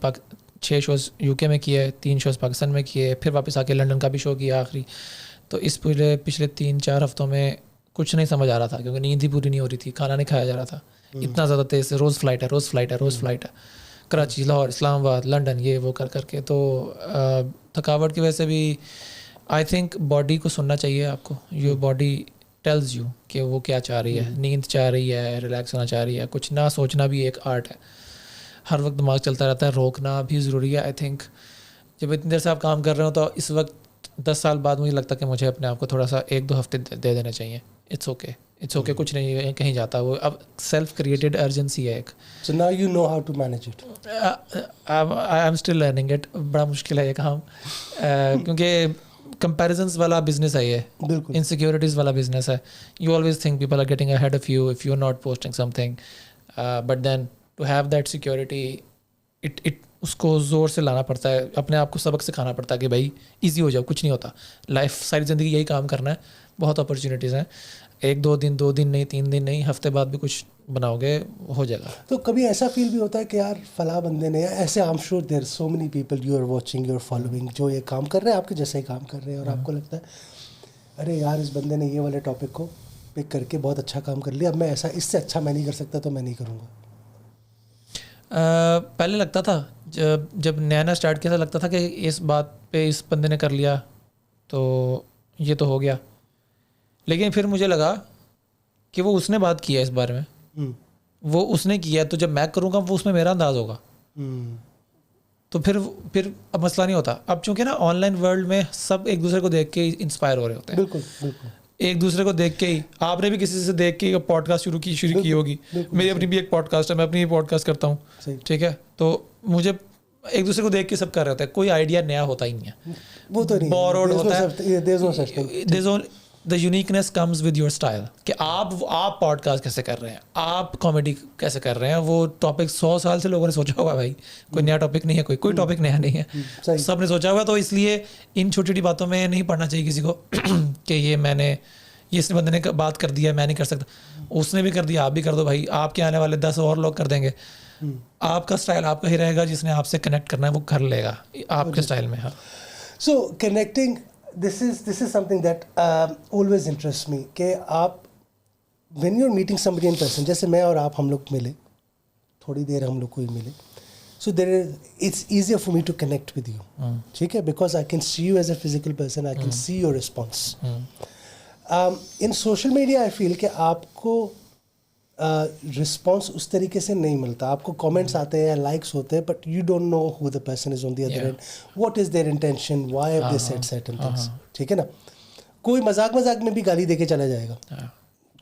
6 शोज़ यूके में किए, 3 शोज़ पाकिस्तान में किए, फिर वापस आके लंदन का भी शो किया आखिरी. तो इस पिछले 3-4 हफ्तों में कुछ नहीं समझ आ रहा था, क्योंकि नींद ही पूरी नहीं हो रही थी, खाना नहीं खाया जा रहा था, इतना ज़्यादा तेज़ से रोज़ फ्लाइट है, कराची, लाहौर, इस्लामाबाद, लंदन, ये वो कर करके. तो थकावट की वजह से भी आई थिंक बॉडी को सुनना चाहिए आपको. योर बॉडी टेल्स यू कि वो क्या चाह रही है, नींद चाह रही है, रिलैक्स होना चाह रही है. कुछ ना सोचना भी एक आर्ट है, हर वक्त दिमाग चलता रहता है, रोकना भी ज़रूरी है. आई थिंक जब इतनी देर से आप काम कर रहे हो तो इस वक्त 10 साल बाद मुझे लगता है कि मुझे अपने आप को थोड़ा सा 1-2 हफ्ते दे देने चाहिए. इट्स ओके, कुछ नहीं कहीं जाता, वो अब सेल्फ क्रिएटेड अर्जेंसी है एक. So now you know how to manage it. I am still learning it. बड़ा मुश्किल है ये काम, क्योंकि कंपैरिजंस वाला बिजनेस है ये, इनसिक्योरिटीज़ वाला बिजनेस है. You always think people are getting ahead of you if you are not posting something, but then to have that security it उसको ज़ोर से लाना पड़ता है, अपने आप को सबक सिखाना पड़ता है कि भाई इजी हो जाओ, कुछ नहीं होता, लाइफ सारी ज़िंदगी यही काम करना है, बहुत अपॉर्चुनिटीज़ हैं, 1-2 दिन 2 दिन नहीं 3 दिन नहीं, हफ्ते बाद भी कुछ बनाओगे हो जाएगा. तो कभी ऐसा फील भी होता है कि यार फला बंदे ने ऐसे, I am sure there so many people you are watching, you are following, जो ये काम कर रहे हैं आपके जैसे ही काम कर रहे हैं, और आपको लगता है अरे यार इस बंदे ने ये वाले टॉपिक को पिक करके बहुत अच्छा काम कर लिया, अब मैं ऐसा इससे अच्छा मैं नहीं कर सकता तो मैं नहीं करूँगा. पहले लगता था, जब नया स्टार्ट किया था, लगता था कि इस बात पे इस बंदे ने कर लिया तो ये तो हो गया, लेकिन फिर मुझे लगा कि वो उसने बात किया इस बारे में, वो उसने किया, तो जब मैं करूँगा वो उसमें मेरा अंदाज होगा, तो फिर अब मसला नहीं होता. अब चूंकि ना ऑनलाइन वर्ल्ड में सब एक दूसरे को देख के इंस्पायर हो रहे होते हैं. बिल्कुल. एक दूसरे को देख के ही, आपने भी किसी से देख के पॉडकास्ट शुरू की होगी, मेरी अपनी भी एक पॉडकास्ट है, मैं अपनी पॉडकास्ट करता हूँ, ठीक है. तो मुझे एक दूसरे को देख के सब कर रहे होते हैं, कोई आइडिया नया होता ही नहीं है, वो तो नहीं, बोरोड होता है. The uniqueness comes with your style कि आप पॉडकास्ट कैसे कर रहे हैं, आप कॉमेडी कैसे कर रहे हैं। वो टॉपिक 100 साल से लोगों ने सोचा हुआ भाई, कोई नया टॉपिक नहीं है, कोई टॉपिक नया नहीं है, सब ने सोचा हुआ। तो इसलिए इन छोटी छोटी बातों में नहीं पढ़ना चाहिए किसी को कि ये इस बंदे ने बात कर दिया, मैं नहीं कर सकता, उसने भी कर दिया, आप भी कर दो भाई, आपके आने वाले 10 और लोग कर देंगे। आपका स्टाइल आपका ही रहेगा, जिसने आपसे कनेक्ट करना है वो कर लेगा आपके स्टाइल में। हाँ, सो connecting, this is something that always interests me कि आप when you're meeting somebody in person, जैसे मैं और आप हम लोग मिले, थोड़ी देर हम लोग को ही मिले, so it's easier for me to connect with you, ठीक है, because I can see you as a physical person, I can see your response. In social media I feel कि आपको रिस्पॉन्स उस तरीके से नहीं मिलता। आपको कमेंट्स आते हैं, लाइक्स होते हैं, but you don't know who the person is on the other and, what is there intention, why have they said certain things, ठीक है ना। कोई मजाक में भी गाली देके चला जाएगा,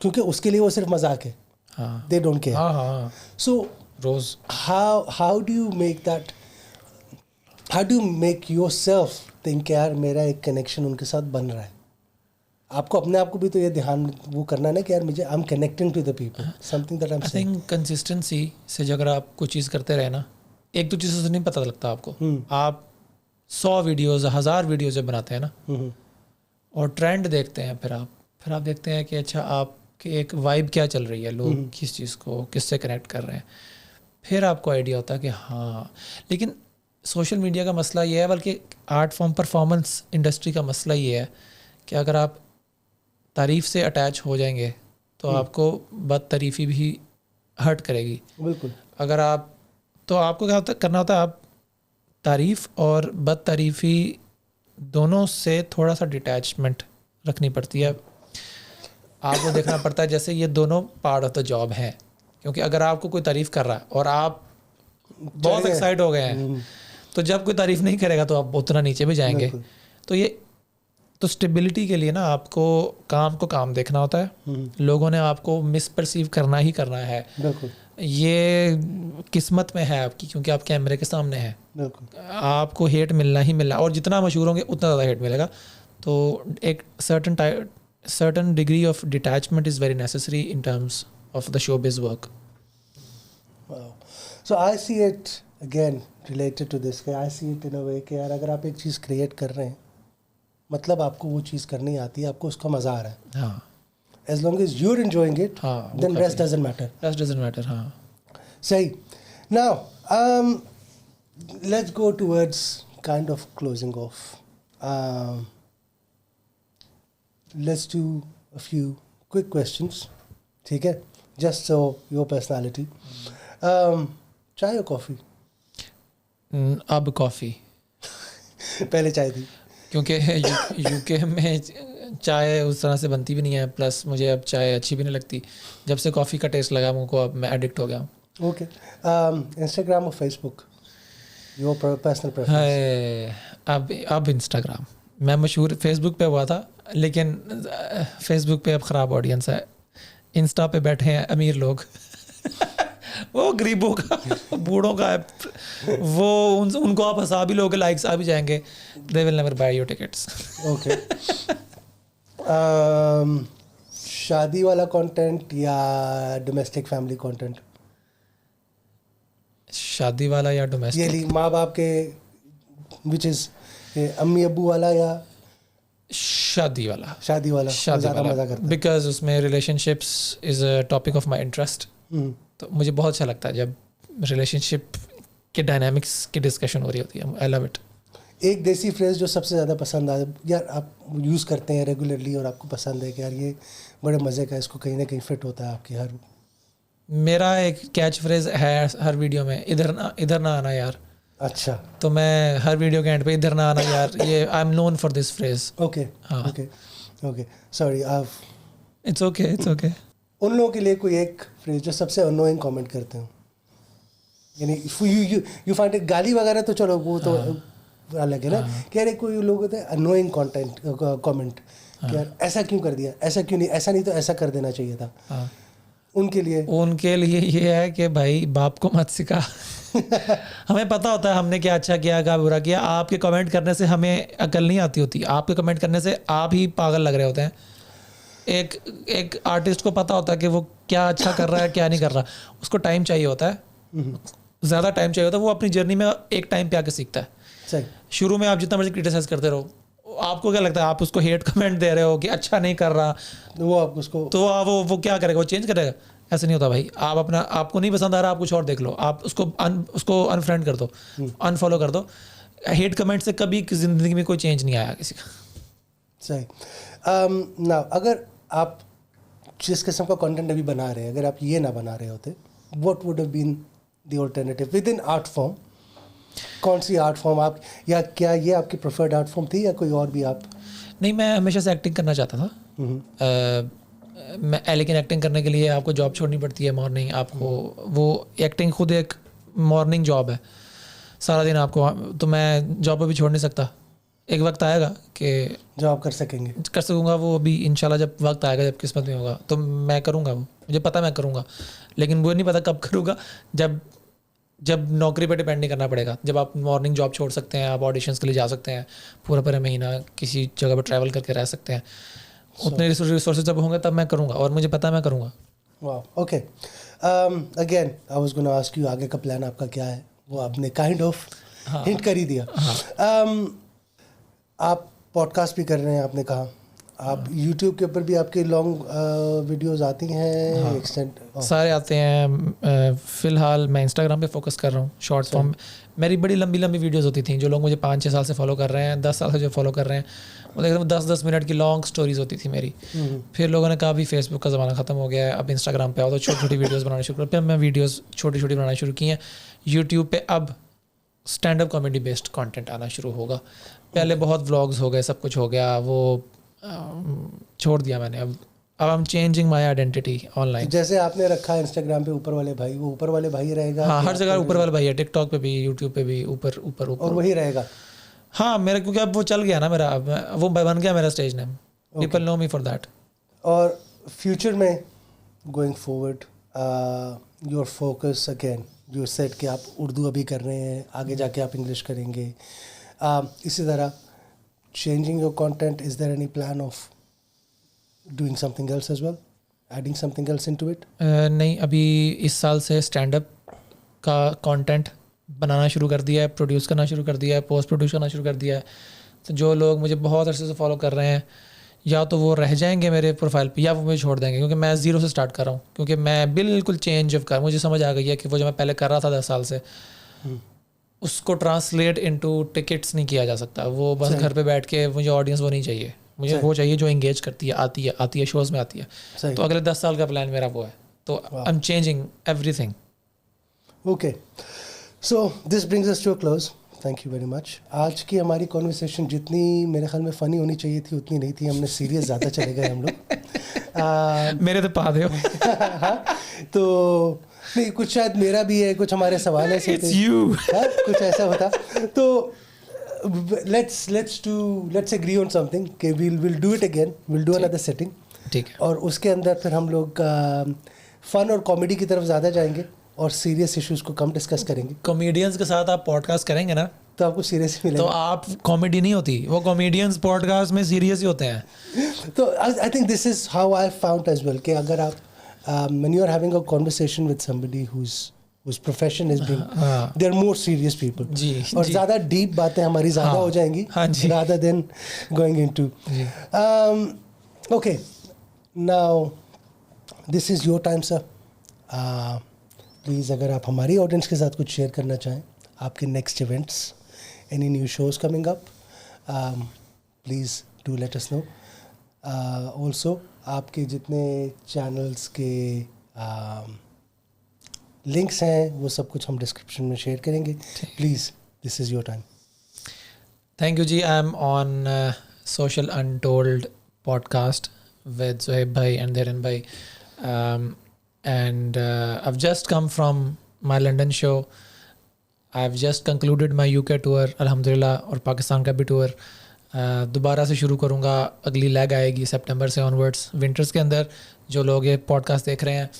क्योंकि उसके लिए वो सिर्फ मजाक है, दे डोंट केयर। सो रोज how do you make yourself think यार मेरा एक कनेक्शन उनके साथ बन रहा है। आपको अपने आप को भी तो ये ध्यान वो करना है ना कि यार मुझे I am connecting to the people, something that I am saying. Consistency से अगर आप कुछ चीज़ करते रहे ना, एक दो चीज़ों से नहीं पता लगता आपको। आप 100 वीडियोज़ 1000 वीडियोज़ जब बनाते हैं ना और ट्रेंड देखते हैं, फिर आप देखते हैं कि अच्छा आपकी एक वाइब क्या चल रही है, लोग किस चीज़ को किससे कनेक्ट कर रहे हैं, फिर आपको आइडिया होता है कि हाँ। लेकिन सोशल मीडिया का मसला ये है, बल्कि आर्ट फॉर्म परफॉर्मेंस इंडस्ट्री का मसला ये है कि अगर आप तारीफ़ से अटैच हो जाएंगे तो आपको बद तारीफ़ी भी हर्ट करेगी। बिल्कुल। अगर आपको क्या करना होता है, आप तारीफ़ और बद तारीफ़ी दोनों से थोड़ा सा डिटैचमेंट रखनी पड़ती है। आपको देखना पड़ता है जैसे ये दोनों पार्ट ऑफ द जॉब है, क्योंकि अगर आपको कोई तारीफ़ कर रहा है और आप बहुत एक्साइट हो गए हैं, तो जब कोई तारीफ़ नहीं करेगा तो आप उतना नीचे भी जाएंगे। तो स्टेबिलिटी के लिए ना आपको काम देखना होता है। लोगों ने आपको मिसपर्सीव करना ही करना है, ये किस्मत में है आपकी, क्योंकि आप कैमरे के सामने हैं। आपको हेट मिलना ही मिलना, और जितना मशहूर होंगे उतना ज़्यादा हेट मिलेगा। तो एक certain degree of detachment is very necessary in terms of the showbiz work. So I see it again related to this, I see it in a way कि यार अगर आप एक चीज़ क्रिएट कर रहे हैं, मतलब आपको वो चीज़ करनी आती है, आपको उसका मज़ा आ रहा है। हाँ। As long as you're enjoying it, then rest doesn't matter. Rest doesn't matter. हाँ. सही. Now, let's go towards kind of closing off. Let's do a few quick questions. ठीक है? Just so your personality. चाय और coffee? अब coffee. पहले चाय थी. क्योंकि यूके में चाय उस तरह से बनती भी नहीं है, प्लस मुझे अब चाय अच्छी भी नहीं लगती। जब से कॉफ़ी का टेस्ट लगा मुझको, अब मैं एडिक्ट हो गया हूँ। ओके। इंस्टाग्राम और फेसबुक, योर पर्सनल प्रेफरेंस? अब इंस्टाग्राम। मैं मशहूर फेसबुक पे हुआ था, लेकिन फेसबुक पे अब ख़राब ऑडियंस है। इंस्टा पे बैठे हैं अमीर लोग वो गरीबों का, बूढ़ों का है वो, उनको आप हंसा भी लोगे, लाइक्स आ भी जाएंगे, they will never by your tickets. Okay. शादी वाला कंटेंट या डोमेस्टिक फैमिली कंटेंट? शादी वाला या डोमेस्टिक? ये माँ बाप के, विच इज अम्मी अब्बू वाला या शादी वाला? शादी वाला ज़्यादा मज़ा करता है, बिकॉज उसमें relationships is a topic of my interest. तो मुझे बहुत अच्छा लगता है जब रिलेशनशिप के डायनामिक्स की डिस्कशन हो रही होती है। I love it. एक देसी फ्रेज जो सबसे ज़्यादा पसंद आए यार, आप यूज़ करते हैं रेगुलरली और आपको पसंद है कि यार ये बड़े मज़े का, इसको कहीं ना कहीं फिट होता है आपकी हर? मेरा एक कैच फ्रेज है हर वीडियो में, इधर ना आना यार। अच्छा। तो मैं हर वीडियो के एंड पे इधर ना आना यार, ये I am known for this phrase. Okay okay okay, sorry, it's okay. उन लोगों के लिए कोई एक फ्रेज जो सबसे अनोइंग कमेंट करते हो, यानी यू फाइंड इट, गाली वगैरह तो चलो वो तो अलग है ना, कि यार कोई लोग होते हैं अनोइंग कंटेंट कमेंट, कि यार ऐसा क्यों कर दिया, ऐसा क्यों नहीं, ऐसा नहीं तो ऐसा कर देना चाहिए था। उनके लिए ये है कि भाई बाप को मत सिखा। हमें पता होता है हमने क्या अच्छा किया, क्या बुरा किया। आपके कमेंट करने से हमें अकल नहीं आती होती, आपके कमेंट करने से आप ही पागल लग रहे होते हैं। एक आर्टिस्ट को पता होता है कि वो क्या अच्छा कर रहा है क्या नहीं कर रहा, उसको टाइम चाहिए होता है, ज़्यादा टाइम चाहिए होता है, वो अपनी जर्नी में एक टाइम पे आके सीखता है। सही। शुरू में आप जितना मर्जी क्रिटिसाइज करते रहो, आपको क्या लगता है आप उसको हेट कमेंट दे रहे हो कि अच्छा नहीं कर रहा, वो आप उसको तो वो क्या करेगा, वो चेंज करेगा? ऐसे नहीं होता भाई। आप अपना, आपको नहीं पसंद आ रहा, आप कुछ और देख लो, आप उसको अनफ्रेंड कर दो, अनफॉलो कर दो। हेट कमेंट से कभी ज़िंदगी में कोई चेंज नहीं आया किसी का। सही। ना अगर आप जिस किस्म का कंटेंट अभी बना रहे हैं, अगर आप ये ना बना रहे होते, what would have been the alternative with in art form? कौन सी आर्ट फॉर्म आप, या क्या ये आपकी प्रेफर्ड आर्ट फॉर्म थी या कोई और भी आप? नहीं, मैं हमेशा से एक्टिंग करना चाहता था। लेकिन एक्टिंग करने के लिए आपको जॉब छोड़नी पड़ती है मॉर्निंग, आपको वो एक्टिंग खुद एक मॉर्निंग जॉब है, सारा दिन आपको, तो मैं जॉब भी छोड़ नहीं सकता। एक वक्त आएगा कि जो आप कर सकूँगा, वो अभी इंशाल्लाह जब वक्त आएगा, जब किस्मत में होगा तो मैं करूँगा, वो मुझे पता मैं करूँगा, लेकिन वो नहीं पता कब करूँगा। जब नौकरी पे डिपेंड नहीं करना पड़ेगा, जब आप मॉर्निंग जॉब छोड़ सकते हैं, आप ऑडिशंस के लिए जा सकते हैं, पूरा महीना किसी जगह पर ट्रैवल करके रह सकते हैं, उतने रिसोर्सेज जब होंगे तब मैं करूँगा, और मुझे पता है मैं करूँगा। वाह, okay. Again I was gonna ask you, आगे का प्लान आपका क्या है? वो आपने काइंड ऑफ हिंट कर ही दिया। आप पॉडकास्ट भी कर रहे हैं, आपने कहा। आप यूट्यूब के ऊपर भी आपके लॉन्ग वीडियोस आती हैं? एक्सटेंड सारे आते हैं। फ़िलहाल मैं इंस्टाग्राम पे फोकस कर रहा हूँ, शॉर्ट फॉर्म। मेरी बड़ी लंबी वीडियोस होती थी, जो लोग मुझे 5-6 साल से फॉलो कर रहे हैं, 10 साल से जो फॉलो कर रहे हैं, मतलब एकदम 10-10 मिनट की लॉन्ग स्टोरीज होती थी मेरी। फिर लोगों ने कहा अभी फेसबुक का ज़माना ख़त्म हो गया है, अब इंस्टाग्राम पे आओ, तो छोटी वीडियोज़ बनाना शुरू कर। फिर मैं वीडियोज़ छोटी बनाना शुरू की हैं। यूट्यूब पे अब stand up comedy based content आना शुरू होगा। पहले बहुत व्लॉग्स हो गए, सब कुछ हो गया, वो छोड़ दिया मैंने। अब आई am changing my identity online. जैसे आपने रखा है इंस्टाग्राम पे ऊपर वाले भाई, वो ऊपर वाले भाई रहेगा? हाँ, हर जगह ऊपर वाले भाई है, टिकटॉक पे भी, यूट्यूब पे भी, ऊपर और वही रहेगा? हाँ, मेरा, क्योंकि अब वो चल गया ना मेरा, वो बन गया मेरा stage name, people know me for that. और फ्यूचर में going forward your focus again, you said कि आप उर्दू अभी कर रहे हैं, आगे जाके आप इंग्लिश करेंगे, इसी तरह changing your content, is there any plan of doing something else as well, adding something else into it? नहीं, अभी इस साल से स्टैंड अप का कंटेंट बनाना शुरू कर दिया है, प्रोड्यूस करना शुरू कर दिया है, पोस्ट प्रोड्यूस करना शुरू कर दिया है। तो जो लोग मुझे बहुत अरसे से फॉलो कर रहे हैं, या तो वो रह जाएंगे मेरे प्रोफाइल पे, या वो मुझे छोड़ देंगे, क्योंकि मैं ज़ीरो से स्टार्ट कर रहा हूँ। क्योंकि मैं बिल्कुल चेंज कर, मुझे समझ आ गई है कि वो जो मैं पहले कर रहा था 10 साल से, उसको ट्रांसलेट इनटू टिकट्स नहीं किया जा सकता। वो बस घर पे बैठ के, मुझे ऑडियंस वो नहीं चाहिए, मुझे वो चाहिए जो एंगेज करती है, आती है शोज़ में आती है। तो अगले 10 साल का प्लान मेरा वो है। तो I am changing everything. Okay, so this brings us to a close. Thank you very much. आज की हमारी कॉन्वर्सेशन जितनी मेरे ख्याल में फ़नी होनी चाहिए थी, उतनी नहीं थी। हमने सीरियस ज़्यादा चले गए हम लोग। मेरे तो पा दे तो नहीं, कुछ शायद मेरा भी है, कुछ हमारे सवाल ऐसे थे, कुछ ऐसा होता। तो let's agree on something कि we'll do it again, we'll do another setting, ठीक है। और उसके अंदर फिर हम लोग फन और कॉमेडी की तरफ ज़्यादा जाएंगे और सीरियस इश्यूज को कम डिस्कस करेंगे। कॉमेडियंस के साथ आप पॉडकास्ट करेंगे ना, तो आपको सीरियस ही मिलेगा। तो आप कॉमेडी नहीं होती, वो कॉमेडियंस पॉडकास्ट में सीरियस ही होते हैं। तो I think this is how I found as well कि अगर आप when you are having a conversation with somebody whose profession is being, they are more serious people, और ज़्यादा deep बातें हमारी ज़्यादा हो जाएंगी, rather than going into okay, now this is your time sir. Please, अगर आप हमारी ऑडियंस के साथ कुछ शेयर करना चाहें, आपके next events, any new shows coming up, please do let us know. Also आपके जितने चैनल्स के लिंक्स हैं, वो सब कुछ हम डिस्क्रिप्शन में शेयर करेंगे। Please, this is your time. Thank you जी। I am on social untold podcast with Zohaib bhai and Dhiren bhai, and I've just come from my London show. I've just concluded my UK tour अल्हम्दुलिल्लाह, और पाकिस्तान का भी tour दोबारा से शुरू करूँगा। अगली लेग आएगी सितंबर से ऑनवर्ड्स विंटर्स के अंदर। जो लोग ये पॉडकास्ट देख रहे हैं,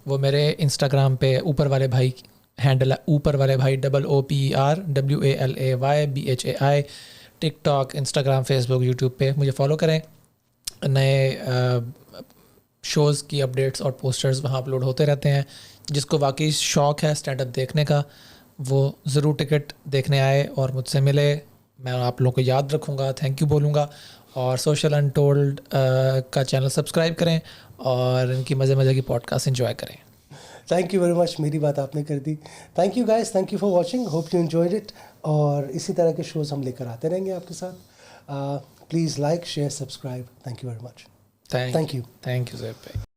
वो मेरे इंस्टाग्राम पे ऊपर वाले भाई हैंडल है, ऊपर वाले भाई OOPER WALAYBHAI, TikTok, Instagram, Facebook, YouTube पे मुझे फॉलो करें। नए शोज़ की अपडेट्स और पोस्टर्स वहाँ अपलोड होते रहते हैं। जिसको वाकई शौक़ है स्टैंड अप देखने का, वो ज़रूर टिकट देखने आए और मुझसे मिले। मैं आप लोगों को याद रखूँगा, थैंक यू बोलूँगा। और सोशल अनटोल्ड का चैनल सब्सक्राइब करें और इनकी मज़े मज़े की पॉडकास्ट एंजॉय करें। थैंक यू वेरी मच, मेरी बात आपने कर दी। Thank you guys, thank you for watching, hope you enjoyed it. और इसी तरह के शोज़ हम लेकर आते रहेंगे आपके साथ। Please like, share, subscribe. Thank you very much. Thank you. Thank you Zeb भाई।